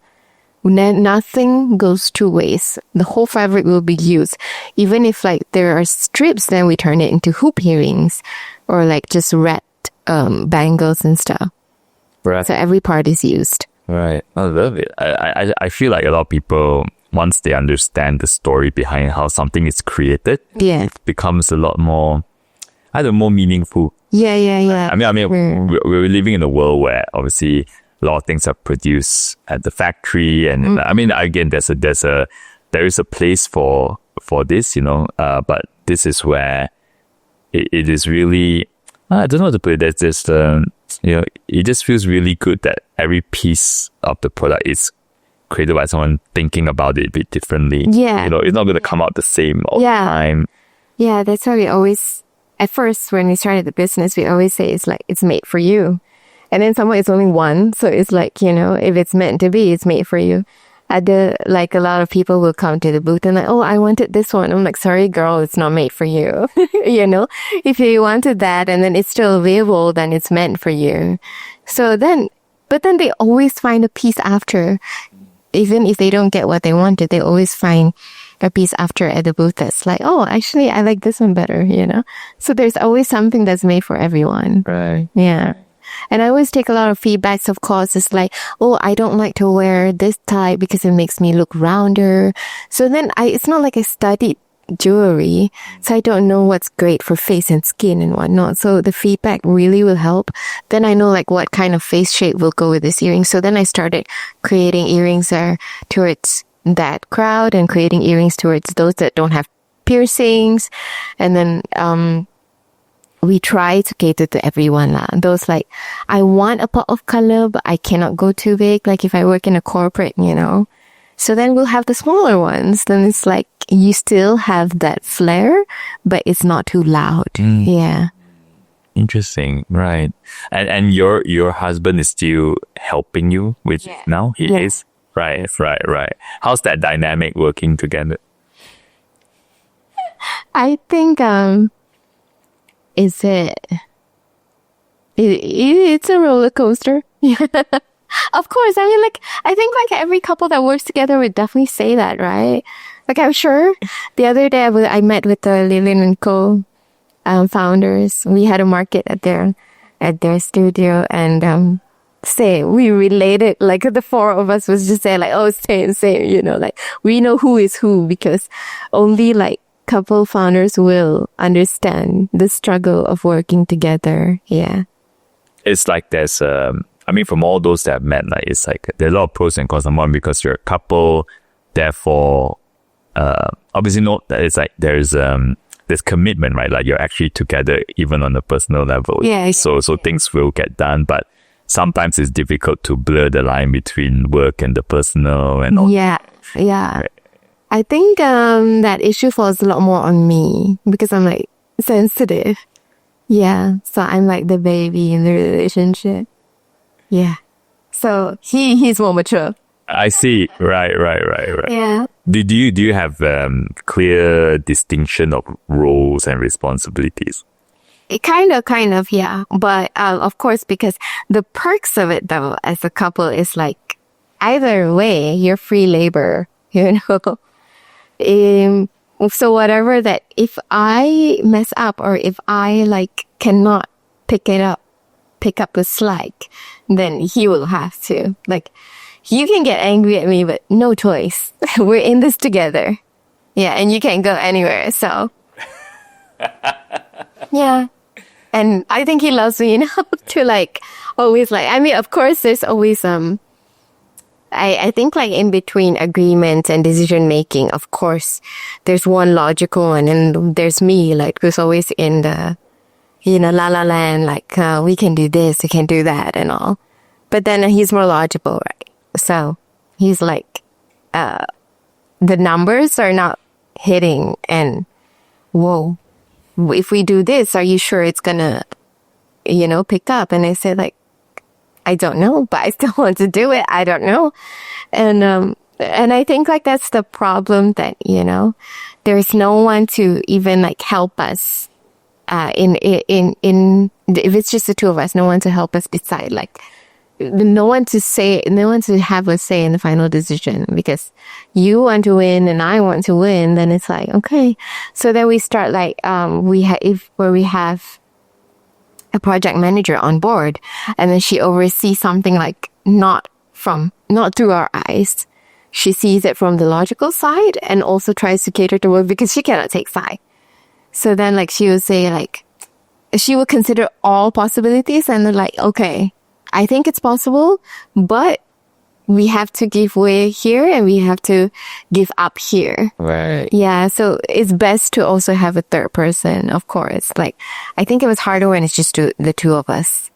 Nothing goes to waste. The whole fabric will be used. Even if like there are strips, then we turn it into hoop earrings or like just red bangles and stuff. Right. So every part is used. Right. I love it. I feel like a lot of people, once they understand the story behind how something is created, Yeah. it becomes a lot more, more meaningful. Yeah. I mean, we're living in a world where obviously a lot of things are produced at the factory, and I mean, again, there is a place for this, you know. But this is where it is really, I don't know how to put it. There's just you know, it just feels really good that every piece of the product is created by someone thinking about it a bit differently. Yeah. You know, it's not going to come out the same all the time. Yeah, that's why we always, at first, when we started the business, we always say it's like, it's made for you. And then somehow it's only one. So it's like, you know, if it's meant to be, it's made for you. Like a lot of people will come to the booth and like, oh, I wanted this one. I'm like, sorry, girl, it's not made for you. You know, if you wanted that and then it's still available, then it's meant for you. But then they always find a piece after. Even if they don't get what they wanted, they always find a piece after at the booth that's like, oh, actually, I like this one better, you know? So there's always something that's made for everyone. Right. Yeah. And I always take a lot of feedbacks, of course. It's like, oh, I don't like to wear this type because it makes me look rounder. So then it's not like I studied jewelry, so I don't know what's great for face and skin and whatnot. So the feedback really will help. Then I know like what kind of face shape will go with this earring. So then I started creating earrings towards that crowd and creating earrings towards those that don't have piercings. And then, we try to cater to everyone lah. Those like, I want a pop of color, but I cannot go too big. Like if I work in a corporate, you know. So then we'll have the smaller ones. Then it's like, you still have that flair, but it's not too loud. Yeah. Interesting. Right. And your husband is still helping you with now? He is? Right. How's that dynamic working together? I think, it's a roller coaster. Of course. I mean, like, I think like every couple that works together would definitely say that, right? Like, I'm sure the other day I met with the Lillian & Co. Founders. We had a market at their studio, and we related, like the four of us was just saying like, oh, same, you know, like we know who is who, because only like couple founders will understand the struggle of working together. Yeah. It's like there's I mean, from all those that I've met, like it's like there's a lot of pros and cons. Number one, because you're a couple, therefore obviously not that it's like there's commitment, right? Like you're actually together even on a personal level. Yeah. So things will get done, but sometimes it's difficult to blur the line between work and the personal and all. Yeah. Right. I think that issue falls a lot more on me because I'm like sensitive. Yeah. So I'm like the baby in the relationship. Yeah. So he's more mature. I see. Right. Yeah. Do you have clear distinction of roles and responsibilities? Kind of, yeah. But of course, because the perks of it, though, as a couple is like, either way, you're free labor, you know? So whatever that, if I mess up or if I like cannot pick up the slack, then he will have to. Like, you can get angry at me, but no choice. We're in this together. Yeah, and you can't go anywhere, so. Yeah. And I think he loves me enough to like, always like, I mean, of course, there's always, I think like in between agreement and decision making, of course, there's one logical and then there's me, like, who's always in the, la la land, like, we can do this, we can do that and all. But then he's more logical, right? So he's like, the numbers are not hitting and, whoa, if we do this, are you sure it's gonna, pick up? And I say like, I don't know, but I still want to do it. I don't know. And I think like that's the problem that, there's no one to even like help us, if it's just the two of us, no one to help us decide, like, no one to have a say in the final decision, because you want to win and I want to win, then it's like, okay. So then we start like, we have a project manager on board and then she oversees something like not through our eyes. She sees it from the logical side and also tries to cater to work because she cannot take side. So then like she will say like, she will consider all possibilities and then like, okay, I think it's possible, but we have to give way here and we have to give up here. Right. Yeah. So it's best to also have a third person, of course. Like, I think it was harder when it's just the two of us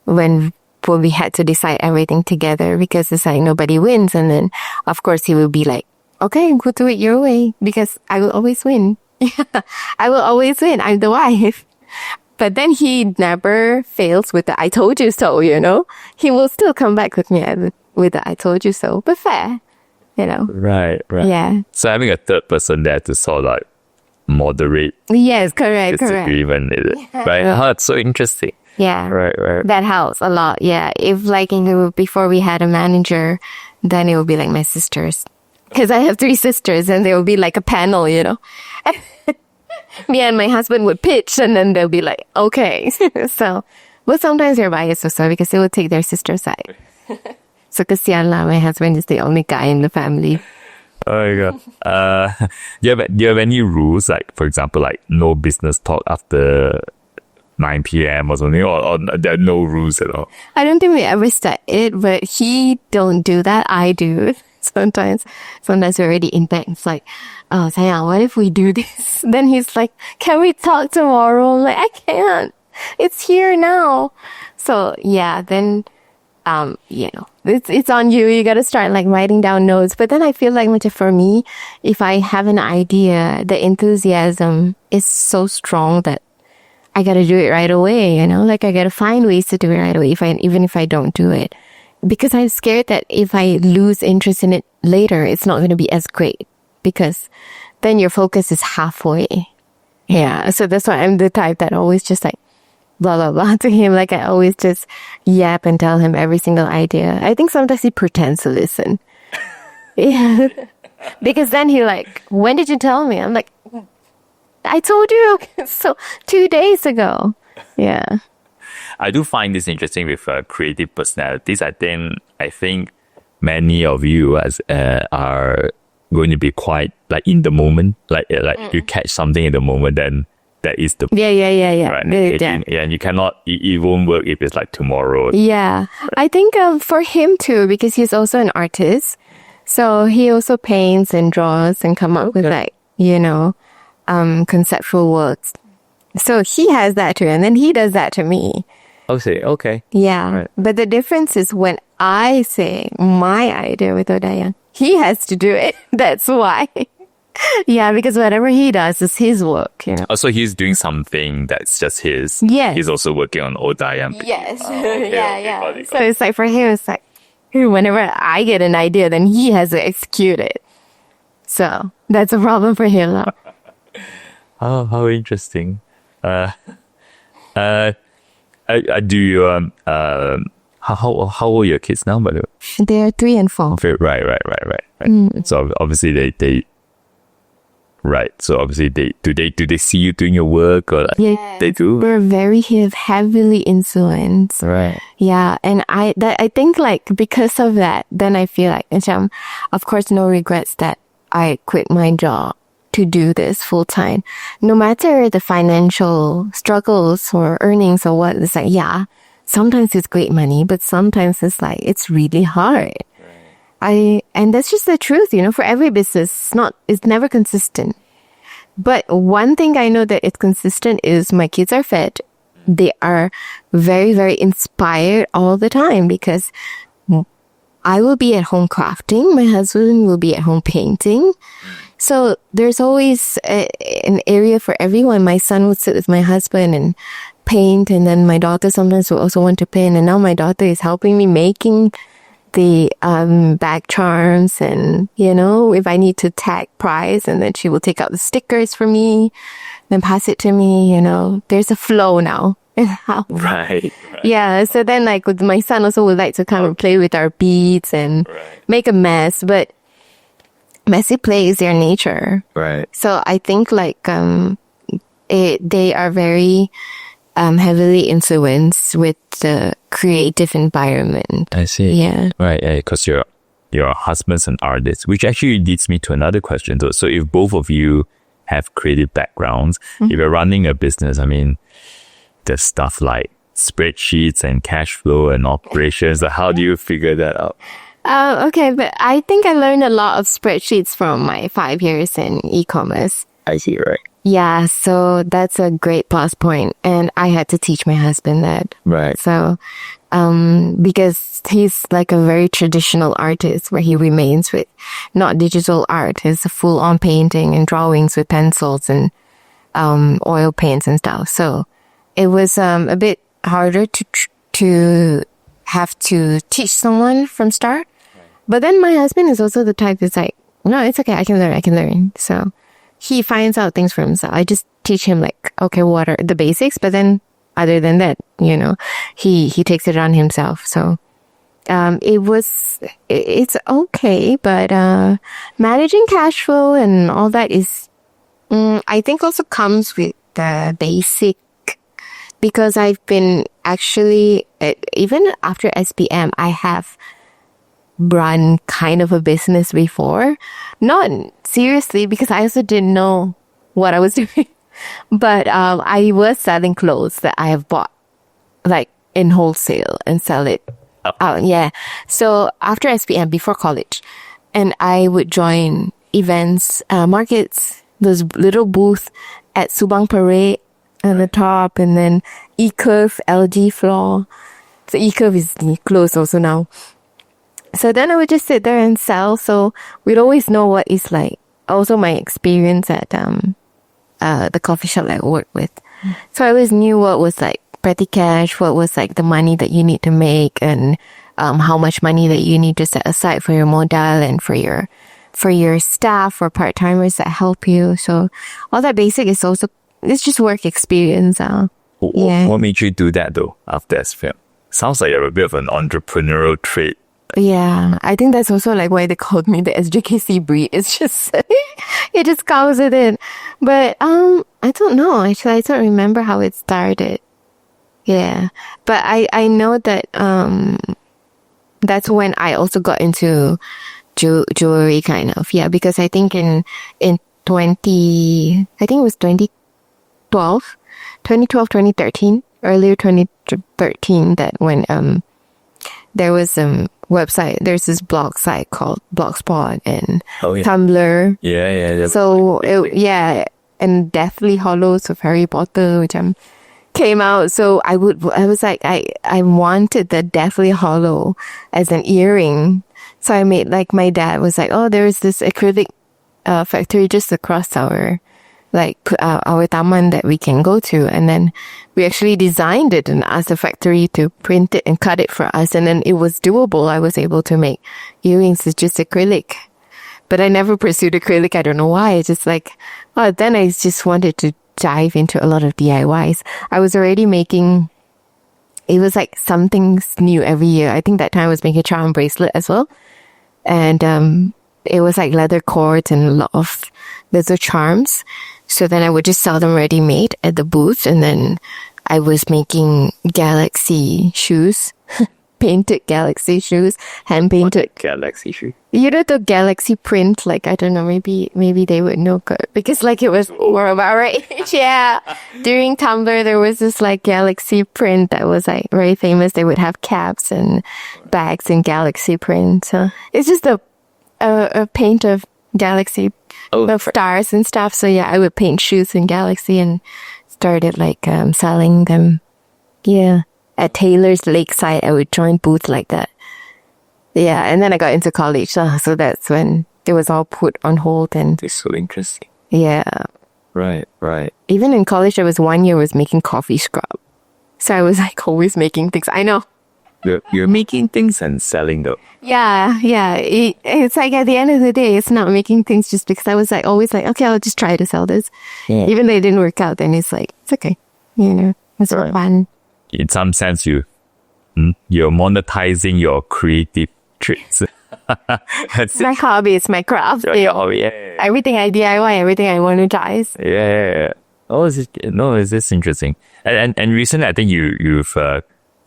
when we had to decide everything together because it's like nobody wins. And then of course he will be like, okay, go do it your way because I will always win. Yeah, I will always win. I'm the wife. But then he never fails with the I told you so, He will still come back with me with the I told you so, but fair, Right. Yeah. So having a third person there to sort of like moderate Yes, correct. disagreement, is it? Yeah. Right? Oh, it's so interesting. Yeah. Right. That helps a lot, yeah. If like before we had a manager, then it would be like my sisters. Because I have 3 sisters and there will be like a panel, Me and my husband would pitch and then they'll be like, okay. So, but sometimes they're biased also because they will take their sister's side. So kasiyan lah, my husband is the only guy in the family. Oh my god. Do you have any rules, like for example, like no business talk after 9 p.m. or something, or there are no rules at all? I don't think we ever set it, but he don't do that. I do. Sometimes we're already in bed. It's like, oh, Dayang, what if we do this? Then he's like, can we talk tomorrow? I'm like, I can't. It's here now. So yeah, then, it's on you. You got to start like writing down notes. But then I feel like for me, if I have an idea, the enthusiasm is so strong that I got to do it right away. Like I got to find ways to do it right away. Even if I don't do it. Because I'm scared that if I lose interest in it later, it's not going to be as great. Because then your focus is halfway. Yeah. So that's why I'm the type that always just like blah, blah, blah to him. Like I always just yap and tell him every single idea. I think sometimes he pretends to listen. Yeah. Because then he like, when did you tell me? I'm like, I told you. So 2 days ago. Yeah. I do find this interesting with creative personalities. I think many of you are going to be quite like in the moment, like you catch something in the moment, then that is the yeah. Right? And you cannot. It won't work if it's like tomorrow. Yeah, I think for him too, because he's also an artist, so he also paints and draws and come up with like conceptual works. So he has that too, and then he does that to me. Okay. Yeah. Right. But the difference is when I say my idea with Oh Dayang, he has to do it. That's why. Yeah, because whatever he does is his work, you know. Also, he's doing something that's just his. Yes. He's also working on Oh Dayang. Yes. Okay, yeah. got it. So it's like for him, it's like whenever I get an idea, then he has to execute it. So that's a problem for him now. Oh, how interesting. Do you how old are your kids now, by the way? They are 3 and 4. Right. So obviously they right. So obviously do they see you doing your work, or like, Yeah, they do? We're very heavily influenced. Right. Yeah, and I think like because of that, then I feel like, of course, no regrets that I quit my job to do this full time. No matter the financial struggles or earnings or what, it's like, yeah, sometimes it's great money, but sometimes it's like, it's really hard. And that's just the truth, you know, for every business, it's never consistent. But one thing I know that it's consistent is my kids are fed. They are very, very inspired all the time because I will be at home crafting. My husband will be at home painting. So there's always an area for everyone. My son would sit with my husband and paint, and then my daughter sometimes will also want to paint. And now my daughter is helping me making the bag charms, and you know, if I need to tag price, and then she will take out the stickers for me, then pass it to me. You know, there's a flow now in the house. Right. Yeah, so then like with my son also would like to come and play with our beads and make a mess, but messy play is their nature. Right. So I think like they are very heavily influenced with the creative environment. I see. Yeah. Right. Because your husband's an artist, which actually leads me to another question though. So if both of you have creative backgrounds, if you're running a business, I mean, there's stuff like spreadsheets and cash flow and operations. So how do you figure that out? Okay, but I think I learned a lot of spreadsheets from my 5 years in e-commerce. I see, right. Yeah, so that's a great plus point. And I had to teach my husband that. Right. So, because he's like a very traditional artist where he remains with not digital art. It's a full on painting and drawings with pencils and, oil paints and stuff. So it was, a bit harder to have to teach someone from start. But then my husband is also the type that's like, no, it's okay. I can learn. So he finds out things for himself. I just teach him like, okay, what are the basics? But then other than that, you know, he takes it on himself. So, it's okay. But, managing cash flow and all that is, I think also comes with the basic, because I've been actually, even after SPM, I have run kind of a business before. Not seriously, because I also didn't know what I was doing. But I was selling clothes that I have bought, like in wholesale, and sell it out. Yeah. So after SPM, before college, and I would join events, markets, those little booths at Subang Parade at the top, and then E-Curve, LG floor. So E-Curve is closed also now. So then I would just sit there and sell. So we'd always know what it's like. Also my experience at the coffee shop that I worked with. So I always knew what was like petty cash, what was like the money that you need to make, and how much money that you need to set aside for your modal and for your staff or part-timers that help you. So all that basic is also, it's just work experience. What made you do that though after SPM? Sounds like you have a bit of an entrepreneurial trait. Yeah, I think that's also like why they called me the SJKC breed. It's just, it just comes with it. But, I don't know. Actually, I don't remember how it started. Yeah. But I know that, that's when I also got into jewelry kind of. Yeah, because I think in 2013, earlier 2013, that when, there was website, there's this blog site called Blogspot and Tumblr. Yeah. So, and Deathly Hollows of Harry Potter, which came out. So I was like, I wanted the Deathly Hollow as an earring. So I made, like, my dad was like, oh, there's this acrylic factory just across our taman that we can go to, and then we actually designed it and asked the factory to print it and cut it for us, and then it was doable. I was able to make earrings with just acrylic, but I never pursued acrylic. I don't know why. It's just then I just wanted to dive into a lot of DIYs. I was already making, it was like something new every year. I think that time I was making a charm bracelet as well, and it was like leather cords and a lot of little charms. So then I would just sell them ready-made at the booth. And then I was making galaxy shoes, painted galaxy shoes, hand-painted. Galaxy shoe. You know the galaxy print, like, I don't know, maybe they would know because like it was more of our age. Yeah. During Tumblr, there was this like galaxy print that was like very famous. They would have caps and bags in galaxy print. So it's just a paint of galaxy of stars and stuff. So yeah, I would paint shoes in galaxy and started like selling them. Yeah. At Taylor's Lakeside, I would join booth like that. Yeah, and then I got into college, so that's when it was all put on hold. And it's so interesting. Yeah. Right. Even in college, there was 1 year I was making coffee scrub. So I was like always making things. I know. You're making things and selling them. Yeah. It's like at the end of the day, it's not making things just because I was like always like, okay, I'll just try to sell this. Yeah. Even though it didn't work out, then it's like, it's okay. You know, it's fun. In some sense, you're monetizing your creative traits. It's my hobby. It's my craft. Your hobby. Yeah. Everything I DIY, everything I monetize. Yeah. Oh, is this interesting? And recently, I think you've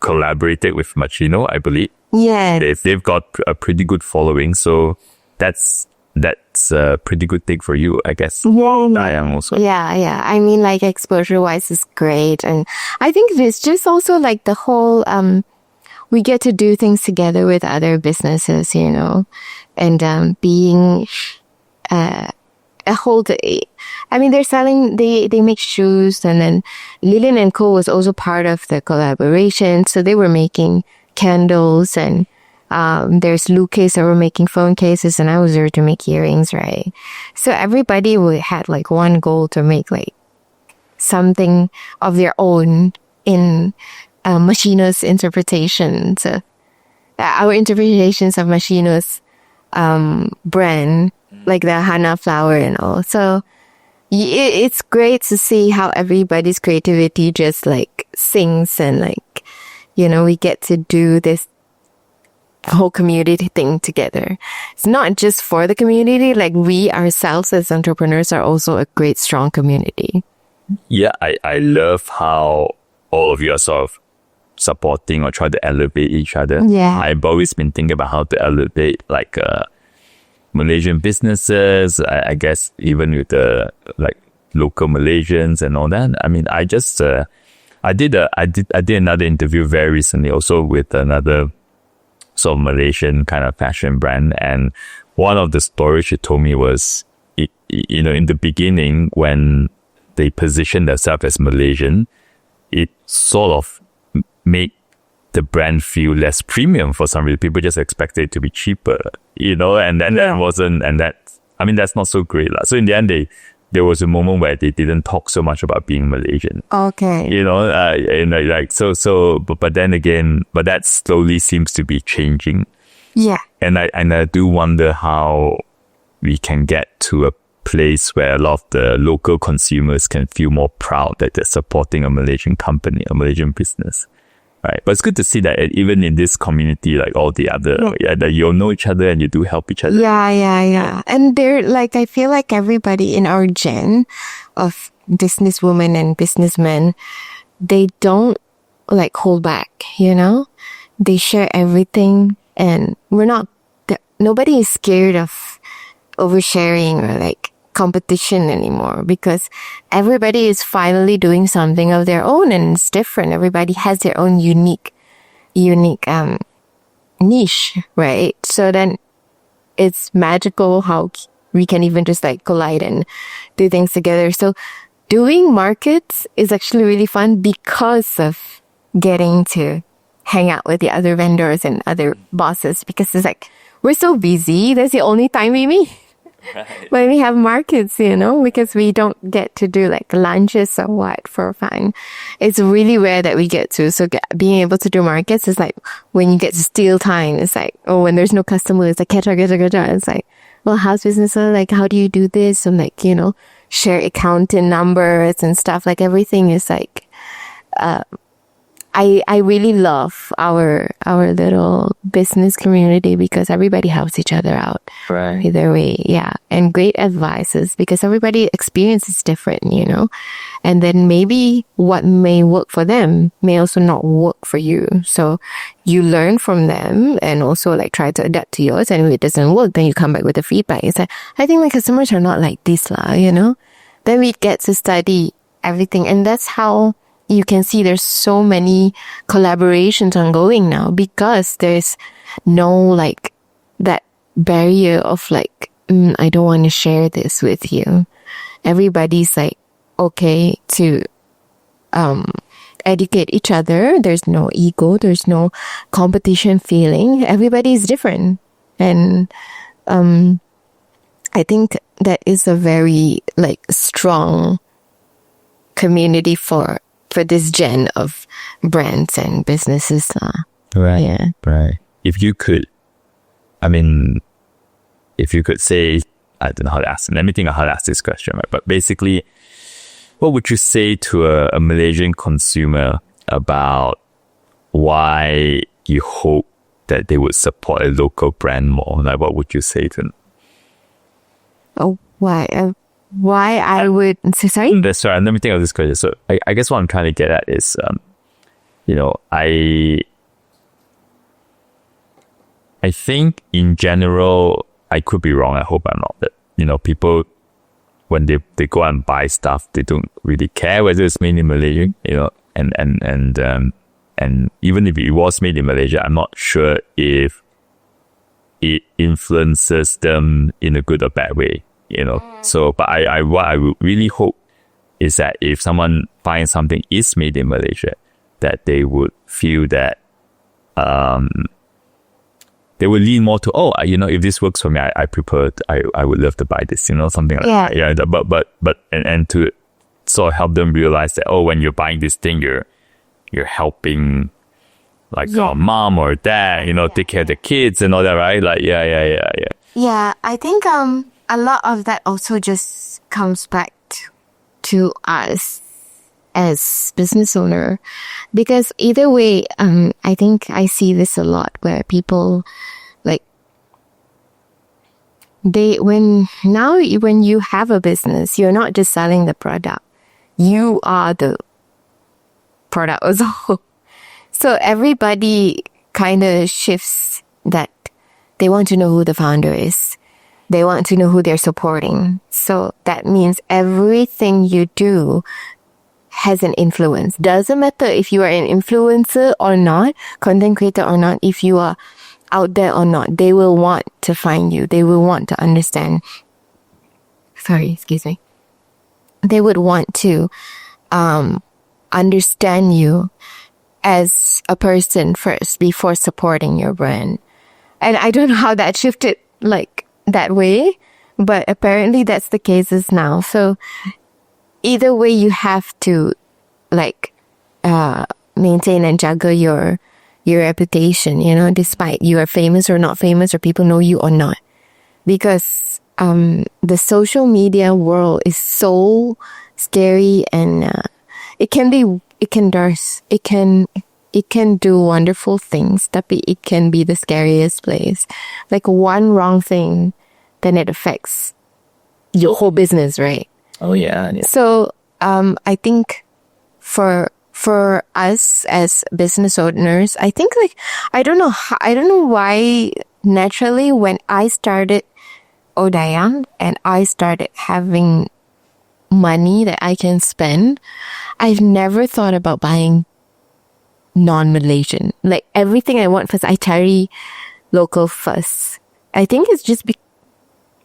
collaborated with Machino, I believe. Yeah. They've got a pretty good following, so that's a pretty good thing for you, I guess. Yeah. Dayang also. Yeah. I mean, like exposure-wise is great, and I think it's just also like the whole we get to do things together with other businesses, you know, and being a whole day. I mean, they're selling, they make shoes, and then Lillian & Co. was also part of the collaboration. So they were making candles, and there's Lucas that were making phone cases, and I was there to make earrings, right? So everybody had like one goal to make like something of their own in Machino's interpretations. Our interpretations of Machino's brand, like the Hana flower and all. So it's great to see how everybody's creativity just like sings, and like, you know, we get to do this whole community thing together. It's not just for the community, like we ourselves as entrepreneurs are also a great, strong community. Yeah, I love how all of you are sort of supporting or trying to elevate each other. Yeah. I've always been thinking about how to elevate like Malaysian businesses, I guess even with the like local Malaysians and all that. I mean, I just I did another interview very recently also with another sort of Malaysian kind of fashion brand, and one of the stories she told me was, you know, in the beginning when they positioned themselves as Malaysian, it sort of made the brand feel less premium for some reason. People just expected it to be cheaper, you know, and then that wasn't, and that's not so great. So in the end, there was a moment where they didn't talk so much about being Malaysian. Okay. You know, but then again, but that slowly seems to be changing. Yeah. And I do wonder how we can get to a place where a lot of the local consumers can feel more proud that they're supporting a Malaysian company, a Malaysian business. Right. But it's good to see that even in this community, like all the other, that you all know each other and you do help each other. Yeah. And they're like, I feel like everybody in our gen of businesswomen and businessmen, they don't like hold back, you know? They share everything, and nobody is scared of oversharing or like competition anymore, because everybody is finally doing something of their own, and it's different. Everybody has their own unique niche, right? So then it's magical how we can even just like collide and do things together. So doing markets is actually really fun because of getting to hang out with the other vendors and other bosses, because it's like we're so busy. That's the only time we meet. when we have markets, because we don't get to do like lunches or what for fun. It's really rare that we get to. So being able to do markets is like when you get to steal time. It's like, oh, when there's no customer, it's like, ketcha. It's like, well, how's business? Like, how do you do this? And like, share accounting numbers and stuff. Like everything is like, I really love our little business community because everybody helps each other out. Right. Either way, yeah. And great advices because everybody experience is different, And then maybe what may work for them may also not work for you. So you learn from them and also like try to adapt to yours. And if it doesn't work, then you come back with the feedback. It's like, I think my customers are not like this, Then we get to study everything. And that's how you can see there's so many collaborations ongoing now because there's no like that barrier of like, I don't want to share this with you. Everybody's like, okay to educate each other. There's no ego. There's no competition feeling. Everybody's different. And I think that is a very like strong community for this gen of brands and businesses. Right. Yeah. Right. If you could say, I don't know how to ask. Let me think of how to ask this question, right? But basically, what would you say to a Malaysian consumer about why you hope that they would support a local brand more? Like, what would you say to them? Oh, why? Why I would say sorry? That's right. Let me think of this question. So I guess what I'm trying to get at is, I think in general, I could be wrong. I hope I'm not. That people when they go and buy stuff, they don't really care whether it's made in Malaysia. And even if it was made in Malaysia, I'm not sure if it influences them in a good or bad way. So, but what I would really hope is that if someone finds something is made in Malaysia, that they would feel that, they would lean more to, if this works for me, I would love to buy this, something like that. Yeah. But to sort of help them realize that, when you're buying this thing, you're helping like a mom or dad, take care of the kids and all that, right? Like, yeah. Yeah, I think, a lot of that also just comes back to us as business owner, because either way, I think I see this a lot where people like when you have a business, you're not just selling the product, you are the product as a whole. So everybody kind of shifts that they want to know who the founder is. They want to know who they're supporting. So that means everything you do has an influence. Doesn't matter if you are an influencer or not, content creator or not, if you are out there or not, they will want to find you. They will want to understand. They would want to understand you as a person first before supporting your brand. And I don't know how that shifted like that way, but apparently that's the cases now. So either way, you have to like maintain and juggle your reputation, despite you are famous or not famous, or people know you or not, because the social media world is so scary, and it can do wonderful things, but it can be the scariest place. Like one wrong thing, then it affects your whole business, right? Oh yeah. So I think for us as business owners, I think like I don't know why naturally when I started Oh Dayang and I started having money that I can spend, I've never thought about buying non-Malaysian. Like everything I want first, I carry local first. I think it's just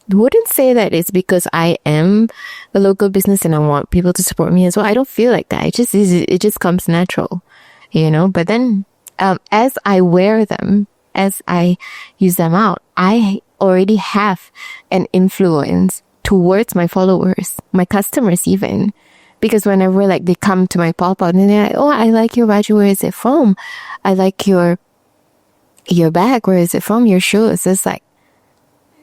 wouldn't say that it's because I am a local business and I want people to support me as well. I don't feel like that. It just comes natural, But then, as I wear them, as I use them out, I already have an influence towards my followers, my customers even. Because whenever like they come to my pop-up and they're like, oh, I like your baju, where is it from? I like your bag, where is it from? Your shoes. It's like,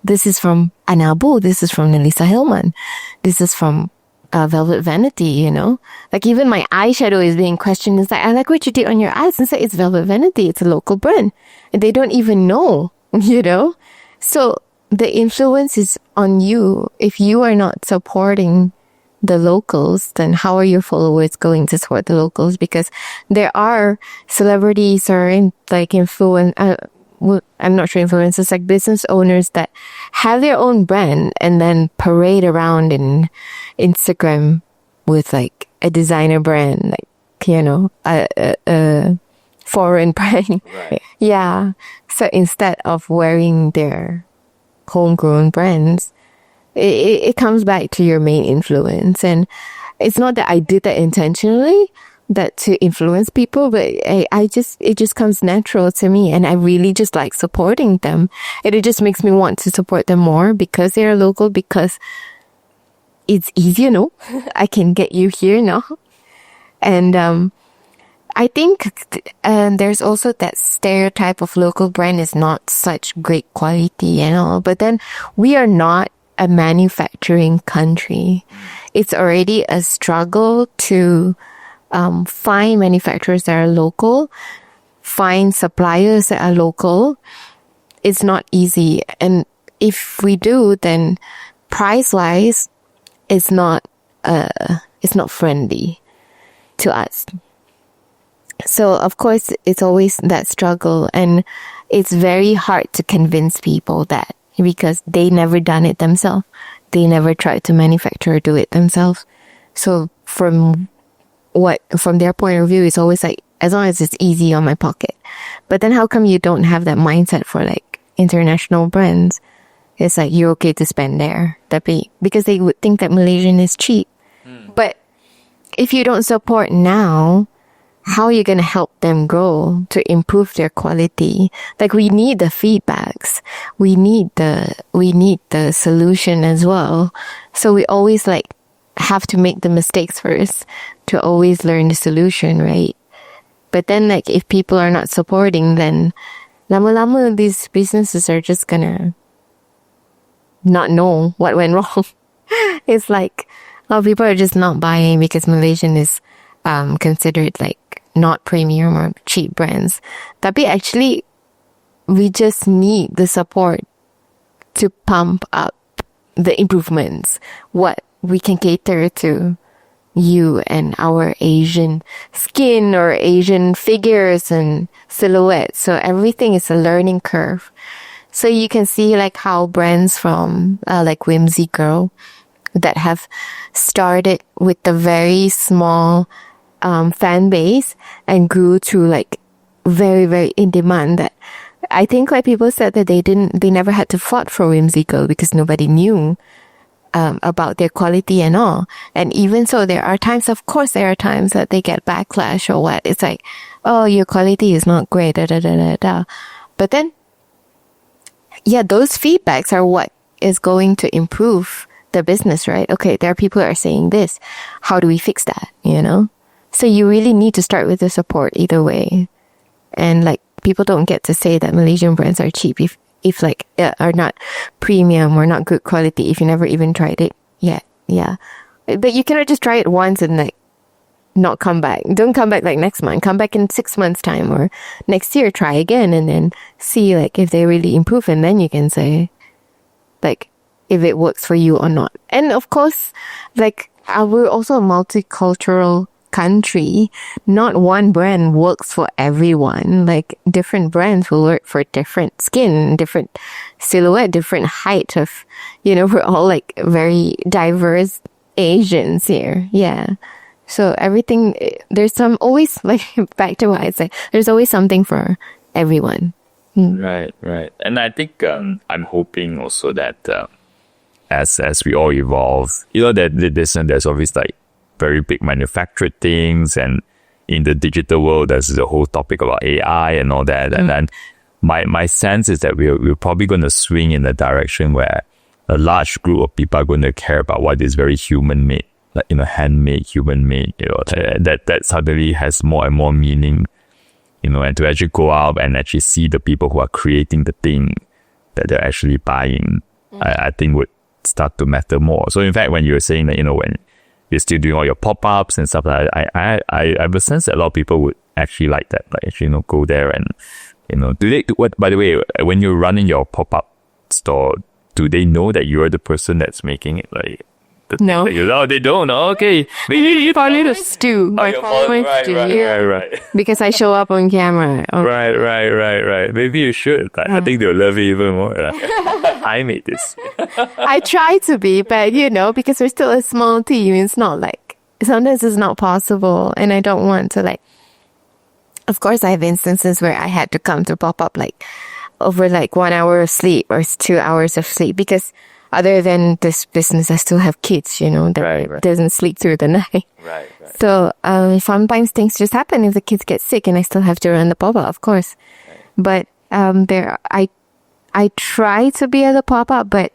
this is from Anabu, this is from Nelisa Hillman, this is from Velvet Vanity, you know? Like even my eyeshadow is being questioned. It's like, I like what you did on your eyes. And say it's Velvet Vanity, it's a local brand. And they don't even know, you know? So the influence is on you. If you are not supporting the locals, then how are your followers going to support the locals? Because there are celebrities or I'm not sure influencers, like business owners that have their own brand and then parade around in Instagram with like a designer brand, like, you know, a foreign brand. Right. Yeah. So instead of wearing their homegrown brands, it comes back to your main influence. And it's not that I did that intentionally, that to influence people, but it just comes natural to me, and I really just like supporting them. It just makes me want to support them more because they're local, because it's easy, you know. I can get you here now. And I think there's also that stereotype of local brand is not such great quality and all, but then we are not a manufacturing country. It's already a struggle to find manufacturers that are local, find suppliers that are local. It's not easy. And if we do, then price-wise, it's not friendly to us. So, of course, it's always that struggle. And it's very hard to convince people that, because they never done it themselves. They never tried to manufacture or do it themselves. So from their point of view, it's always like, as long as it's easy on my pocket. But then how come you don't have that mindset for like international brands? It's like, you're okay to spend there. Because they would think that Malaysian is cheap. But if you don't support now, how are you going to help them grow to improve their quality? Like, we need the feedbacks. We need the solution as well. So we always like have to make the mistakes first to always learn the solution, right? But then like if people are not supporting, then lama-lama these businesses are just gonna not know what went wrong. It's like, people are just not buying because Malaysian is considered like not premium or cheap brands. Tapi actually, we just need the support to pump up the improvements. What we can cater to you and our Asian skin or Asian figures and silhouettes. So everything is a learning curve. So you can see like how brands from like Whimsy Girl that have started with a very small fan base and grew to like very, very in demand. That I think like people said that they never had to fought for Whimsy Girl because nobody knew about their quality and all. And even so, there are times that they get backlash or what. It's like, oh, your quality is not great, da da da da da. But then, yeah, those feedbacks are what is going to improve the business, right? Okay, there are people who are saying this. How do we fix that? You know? So you really need to start with the support either way. And like, people don't get to say that Malaysian brands are cheap if like are not premium or not good quality if you never even tried it yet. Yeah. But you cannot just try it once and like not come back. Don't come back like next month. Come back in 6 months time or next year, try again and then see like if they really improve, and then you can say like if it works for you or not. And of course, like we're also a multicultural country. Not one brand works for everyone. Like different brands will work for different skin, different silhouette, different height of, you know, we're all like very diverse Asians here. Yeah. So everything, there's always like, back to what I said, there's always something for everyone. Right. And I think I'm hoping also that as we all evolve, you know, that there's always like very big manufactured things, and in the digital world there's the whole topic about AI and all that, and then my sense is that we're probably going to swing in a direction where a large group of people are going to care about what is very human made, like, handmade, human made, that suddenly has more and more meaning, and to actually go out and actually see the people who are creating the thing that they're actually buying, I think would start to matter more. So in fact, when you're saying that, when you're still doing all your pop-ups and stuff like that, I have a sense that a lot of people would actually like that, like actually, go there and, by the way, when you're running your pop-up store, do they know that you're the person that's making it? Like, No. Oh, they don't. Okay. My followers do. My followers do. Right. Because I show up on camera. Right. Maybe you should. Like, I think they'll love you even more. Like, I made this. I try to be, but because we're still a small team, it's not like, sometimes it's not possible. And I don't want to of course I have instances where I had to come to pop up over 1 hour of sleep or 2 hours of sleep, because other than this business, I still have kids, that doesn't sleep through the night. Right. So sometimes things just happen if the kids get sick and I still have to run the pop-up, of course. Right. But I try to be at the pop-up, but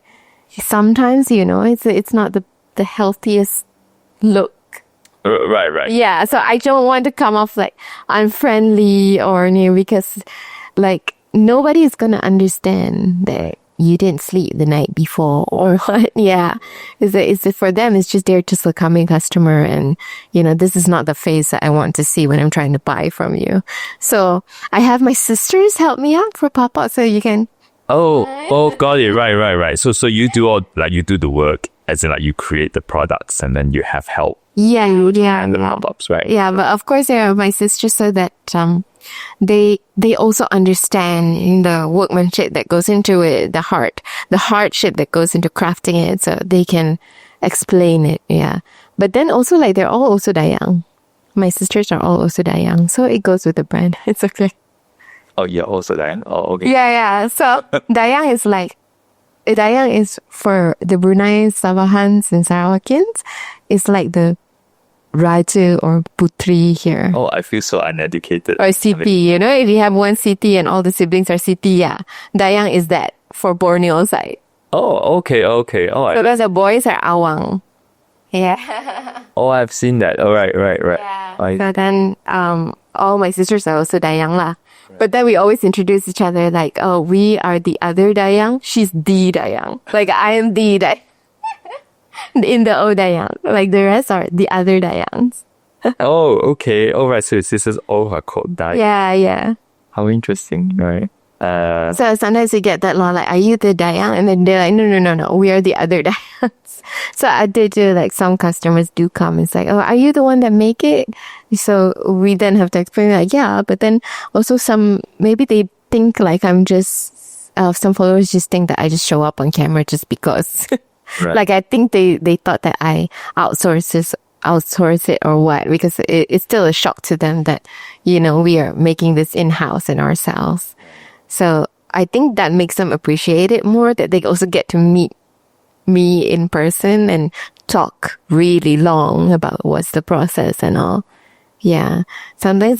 sometimes, it's not the healthiest look. Right. Yeah, so I don't want to come off unfriendly or because nobody is going to understand that you didn't sleep the night before or what. Yeah. Is it for them? It's just they're just a coming customer, and this is not the face that I want to see when I'm trying to buy from you. So I have my sisters help me out for pop-up, so you can. Oh, got it. Right. So you do you do the work, as in you create the products and then you have help. Yeah. And the pop-ups, right? Yeah, but of course they are my sisters, so that they also understand the workmanship that goes into it, the hardship that goes into crafting it, so they can explain it. Yeah, but then also they're all also Dayang. My sisters are all also Dayang, so it goes with the brand. It's okay. Oh, yeah, also Dayang. Oh, okay. Yeah. So Dayang is for the Brunei Sabahans and Sarawakians. It's the Raju or Putri here. Oh, I feel so uneducated. Or Siti, if you have one Siti and all the siblings are Siti, yeah. Dayang is that for Borneo side. Oh, okay. Oh, because the boys are Awang. Yeah. Oh, I've seen that. Oh, right. Yeah. So then, all my sisters are also Dayang lah. Right. But then we always introduce each other oh, we are the other Dayang. She's the Dayang. I am the Dayang. In the Oh Dayang. The rest are the other Dayangs. Oh, okay. All right. So sisters all are called Dayang. Yeah. How interesting, right? So sometimes we get that are you the Dayang? And then they're like, no, we are the other Dayangs. So I did do some customers do come and say, oh, are you the one that make it? So we then have to explain yeah, but then also maybe they think I'm just, some followers just think that I just show up on camera just because. Right. I think they thought that I outsource it or what, because it's still a shock to them that, we are making this in-house and ourselves. So I think that makes them appreciate it more, that they also get to meet me in person and talk really long about what's the process and all. Yeah. Sometimes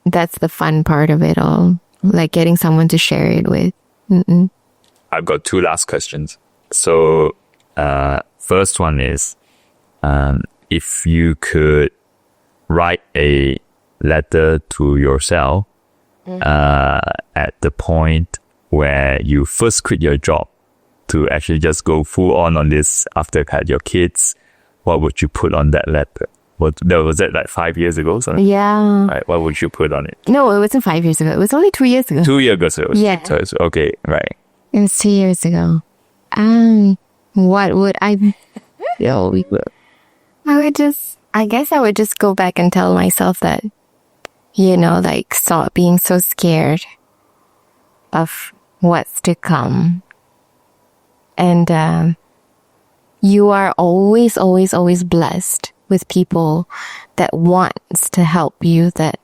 that's the fun part of it all. Getting someone to share it with. Mm-mm. I've got 2 last questions. So, first one is, if you could write a letter to yourself, at the point where you first quit your job to actually just go full on this after you had your kids, what would you put on that letter? Was that 5 years ago? Something? Yeah. Right. What would you put on it? No, it wasn't 5 years ago. It was only 2 years ago. 2 years ago. Yeah. So okay. Right. It was 2 years ago. What would I? I guess I would just go back and tell myself that, stop being so scared of what's to come. And you are always, always, always blessed with people that wants to help you, that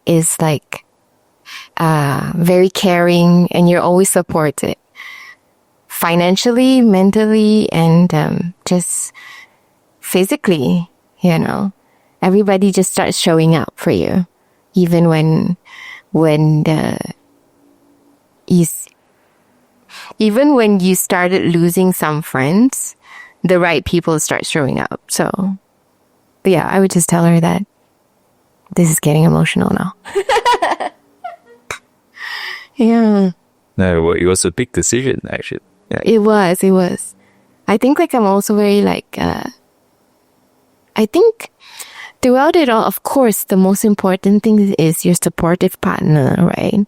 is very caring, and you're always supported financially, mentally, and just physically. Everybody just starts showing up for you, even when even when you started losing some friends, the right people start showing up. So, yeah, I would just tell her that this is getting emotional now. Yeah. No, well, it was a big decision, actually. Yeah. It was. I think like I'm also very like, I think throughout it all, of course, the most important thing is your supportive partner, right?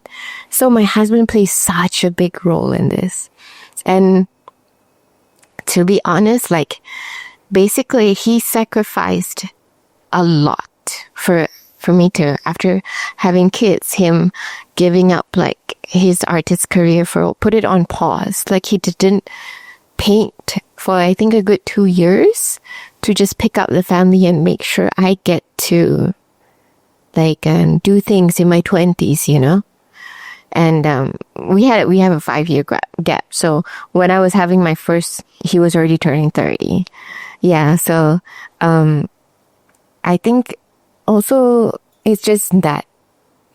So my husband plays such a big role in this. And to be honest, like basically he sacrificed a lot for me to, after having kids, him giving up like his artist career put it on pause. Like he didn't paint for I think a good 2 years to just pick up the family and make sure I get to like do things in my 20s, you know. And we have a 5-year gap. So when I was having my first, he was already turning 30. Yeah. So I think also it's just that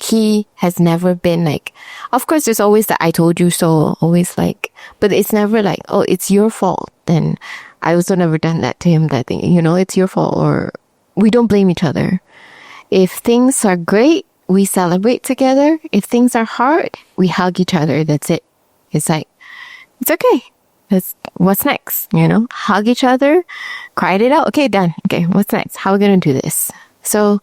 he has never been like, of course there's always the I told you so, always like, but it's never like, oh, it's your fault. And I also never done that to him, that thing, you know, it's your fault, or we don't blame each other. If things are great, we celebrate together. If things are hard, we hug each other. That's it. It's like, it's okay. What's next? You know, hug each other, cried it out. Okay, done. Okay, what's next? How are we going to do this? So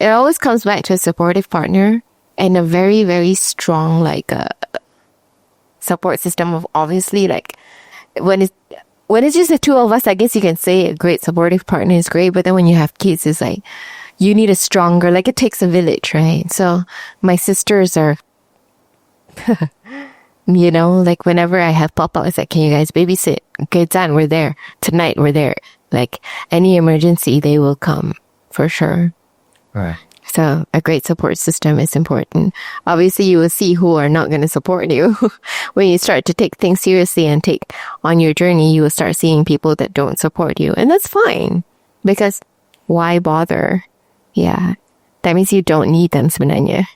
it always comes back to a supportive partner and a very, very strong, like, support system of obviously, like, when it's just the two of us, I guess you can say a great supportive partner is great. But then when you have kids, it's like, you need a stronger, like it takes a village, right? So my sisters are, you know, like whenever I have pop-up, it's like, can you guys babysit? Okay, it's done. We're there. Tonight, we're there. Like any emergency, they will come for sure. Right. So a great support system is important. Obviously, you will see who are not going to support you. When you start to take things seriously and take on your journey, you will start seeing people that don't support you. And that's fine, because why bother? Yeah. That means you don't need them sebenarnya.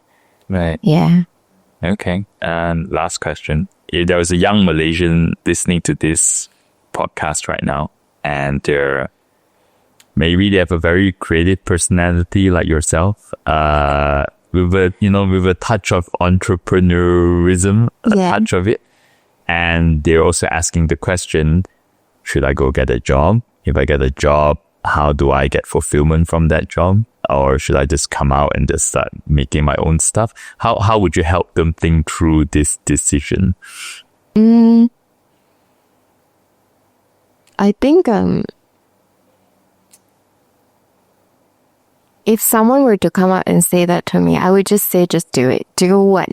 Right. Yeah. Okay. And last question. If there was a young Malaysian listening to this podcast right now, and maybe they have a very creative personality like yourself, with a touch of entrepreneurism, a touch of it. And they're also asking the question, should I go get a job? If I get a job, how do I get fulfillment from that job? Or should I just come out and just start making my own stuff? How would you help them think through this decision? I think if someone were to come out and say that to me, I would just say, just do it. Do what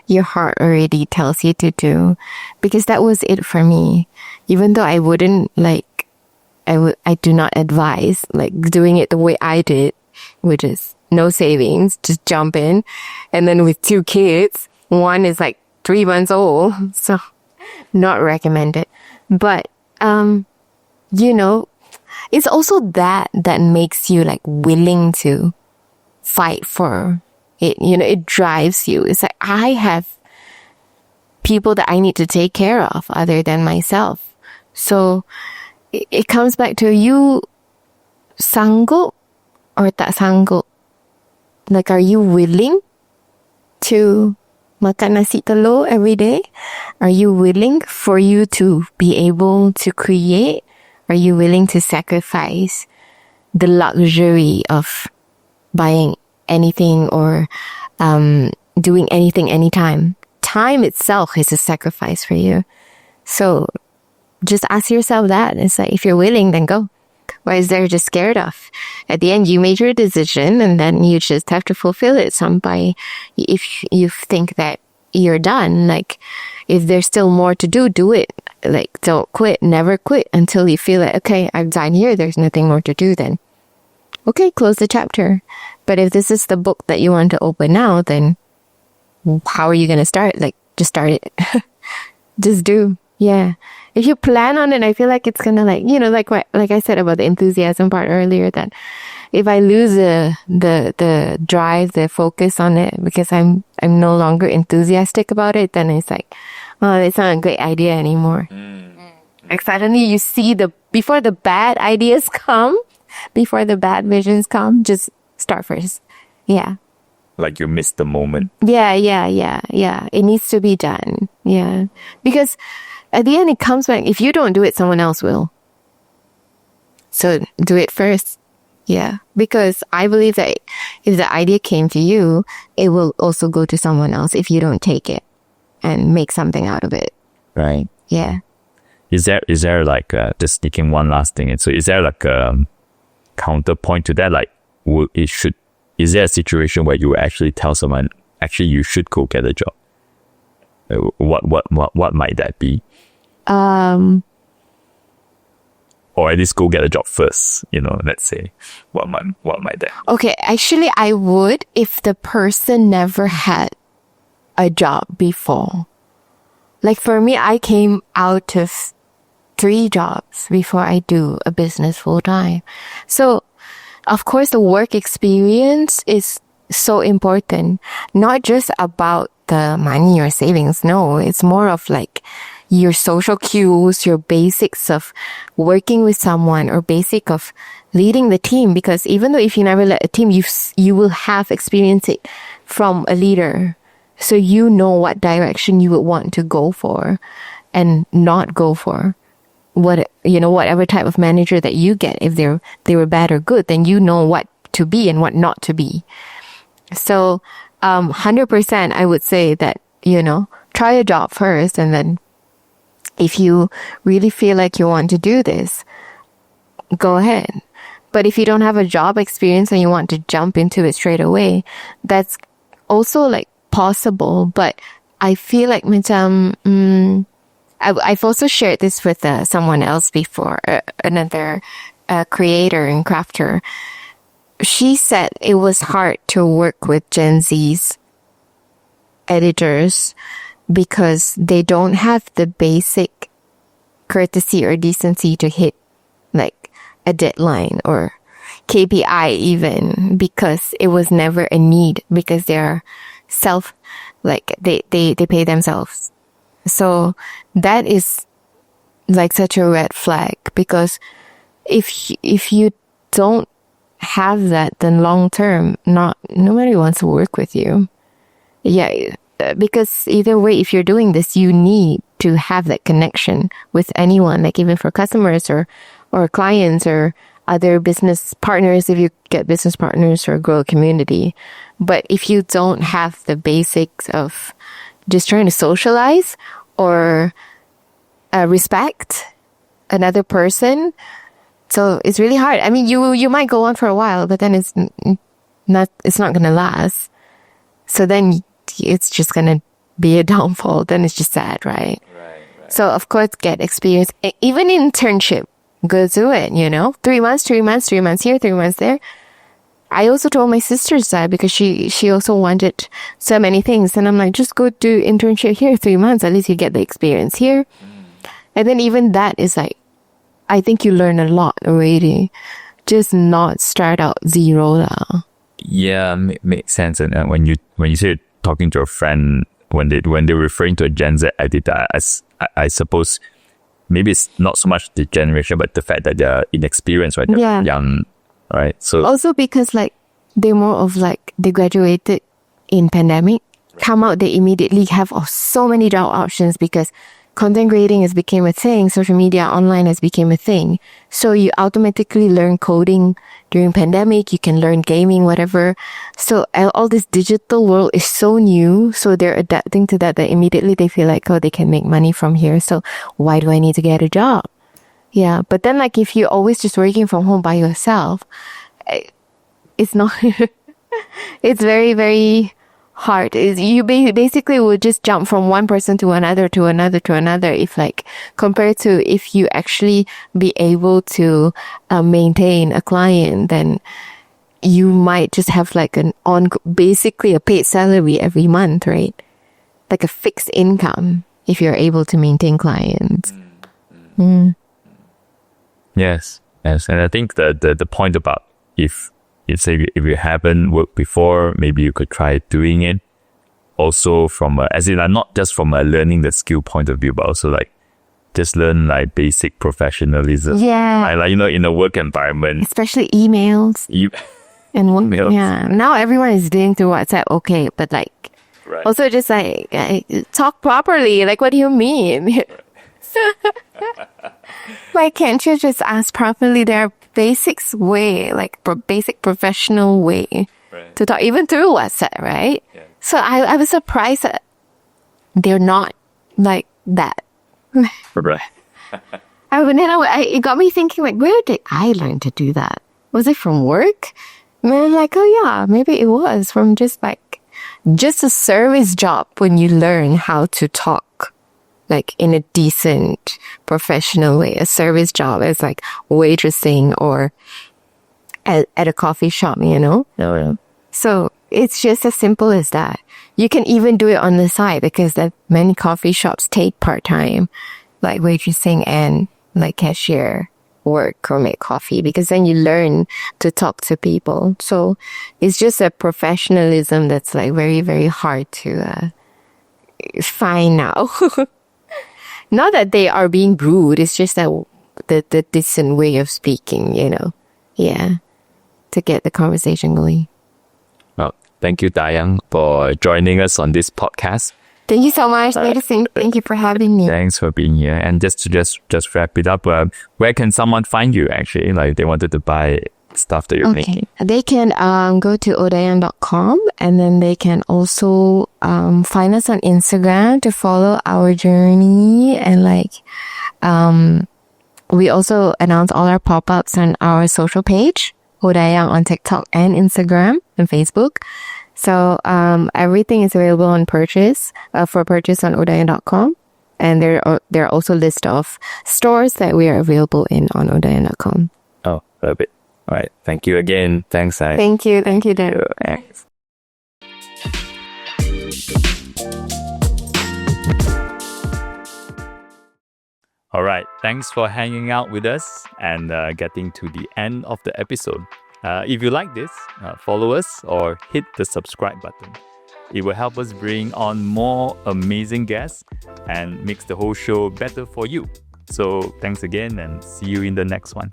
your heart already tells you to do. Because that was it for me. Even though I wouldn't like, I do not advise like doing it the way I did, which is no savings, just jump in. And then with 2 kids, one is like 3 months old. So not recommended. But, you know, it's also that makes you like willing to fight for it. You know, it drives you. It's like, I have people that I need to take care of other than myself. So it comes back to you sanggup or tak sanggup. Like, are you willing to makan nasi telur every day? Are you willing for you to be able to create? Are you willing to sacrifice the luxury of buying anything or doing anything anytime? Time itself is a sacrifice for you. So just ask yourself that. It's like, if you're willing, then go. Why is there just scared of? At the end, you made your decision and then you just have to fulfill it if you think that you're done. Like, if there's still more to do, do it. Like, don't quit. Never quit until you feel like, okay, I'm done here. There's nothing more to do then. Okay, close the chapter. But if this is the book that you want to open now, then how are you going to start? Like, just start it. Just do. Yeah. If you plan on it, I feel like it's gonna like I said about the enthusiasm part earlier, that if I lose the drive, the focus on it because I'm no longer enthusiastic about it, then it's like, oh, it's not a great idea anymore. Like suddenly you see before the bad ideas come, before the bad visions come, just start first. Yeah. Like you missed the moment. Yeah. It needs to be done. Yeah. Because at the end it comes back, if you don't do it, someone else will. So do it first. Yeah. Because I believe that if the idea came to you, it will also go to someone else if you don't take it and make something out of it. Right. Yeah. Is there like just sneaking one last thing in? So is there like a counterpoint to that? Like, is there a situation where you actually tell someone, actually you should go get a job? What might that be? Or at least go get a job first. Let's say what might that? Okay, actually, I would if the person never had a job before. Like for me, I came out of 3 jobs before I do a business full time. So, of course, the work experience is so important. Not just about the money or savings. No, it's more of like your social cues, your basics of working with someone, or basic of leading the team. Because even though if you never led a team, you will have experienced it from a leader. So you know what direction you would want to go for and not go for. Whatever type of manager that you get, if they were bad or good, then you know what to be and what not to be. So, 100% I would say that, try a job first, and then if you really feel like you want to do this, go ahead. But if you don't have a job experience and you want to jump into it straight away, that's also like possible. But I feel like I've also shared this with someone else before, another creator and crafter. She said it was hard to work with Gen Z's editors because they don't have the basic courtesy or decency to hit like a deadline or KPI even, because it was never a need, because they're they pay themselves. So that is like such a red flag, because if you don't have that, then long term, nobody wants to work with you. Yeah, because either way, if you're doing this, you need to have that connection with anyone, like even for customers or clients or other business partners, if you get business partners or grow a community. But if you don't have the basics of just trying to socialize or respect another person, so it's really hard. I mean, you might go on for a while, but then it's not gonna last. So then it's just gonna be a downfall. Then it's just sad, right? Right. So of course, get experience. Even internship, go do it. 3 months, 3 months, 3 months here, 3 months there. I also told my sister's that, because she also wanted so many things, and I'm like, just go do internship here, 3 months. At least you get the experience here, and then even that is like, I think you learn a lot already. Just not start out zero lah. Yeah, makes sense. And when you say you're talking to a friend, when they're referring to a Gen Z editor, I suppose maybe it's not so much the generation, but the fact that they're inexperienced, right? They're young, right? So also because like they're more of like they graduated in pandemic, come out, they immediately have so many job options because content creating has become a thing, social media online has become a thing. So you automatically learn coding during pandemic, you can learn gaming, whatever. So all this digital world is so new, so they're adapting to that immediately they feel like, oh, they can make money from here, so why do I need to get a job? Yeah, but then like if you're always just working from home by yourself, it's not, it's very, very hard. You basically would just jump from one person to another to another to another, if like compared to if you actually be able to maintain a client, then you might just have like basically a paid salary every month, right? Like a fixed income if you're able to maintain clients. Yes. And I think the point about if you haven't worked before, maybe you could try doing it. Also as in not just from a learning the skill point of view, but also like just learn like basic professionalism. Yeah. In a work environment. Especially emails. And Emails. Yeah. Now everyone is doing through WhatsApp, okay, but like Right. also just like talk properly. Like, what do you mean? Why can't you just ask properly? There are basics way, like basic professional way to talk, even through WhatsApp, right? Yeah. So I was surprised that they're not like that. Right. It got me thinking, like, where did I learn to do that? Was it from work? And I'm like, oh yeah, maybe it was from just a service job when you learn how to talk like in a decent professional way. A service job is like waitressing or at a coffee shop, So it's just as simple as that. You can even do it on the side because that many coffee shops take part-time, like waitressing and like cashier work or make coffee, because then you learn to talk to people. So it's just a professionalism that's like very, very hard to find now. Not that they are being rude, it's just that the decent way of speaking, Yeah. To get the conversation going. Well, thank you, Dayang, for joining us on this podcast. Thank you so much, Medicine. Thank you for having me. Thanks for being here. And just to wrap it up, where can someone find you actually? Like if they wanted to buy stuff that you're making. They can go to odayang.com, and then they can also find us on Instagram to follow our journey, and we also announce all our pop-ups on our social page, Oh Dayang, on TikTok and Instagram and Facebook. So everything is available on purchase for purchase on odayang.com, and there are also list of stores that we are available in on odayang.com. Oh, love it. All right. Thank you again. Thanks, Sai. Thank you, Dad. Thanks. All right. Thanks for hanging out with us and getting to the end of the episode. If you like this, follow us or hit the subscribe button. It will help us bring on more amazing guests and makes the whole show better for you. So thanks again and see you in the next one.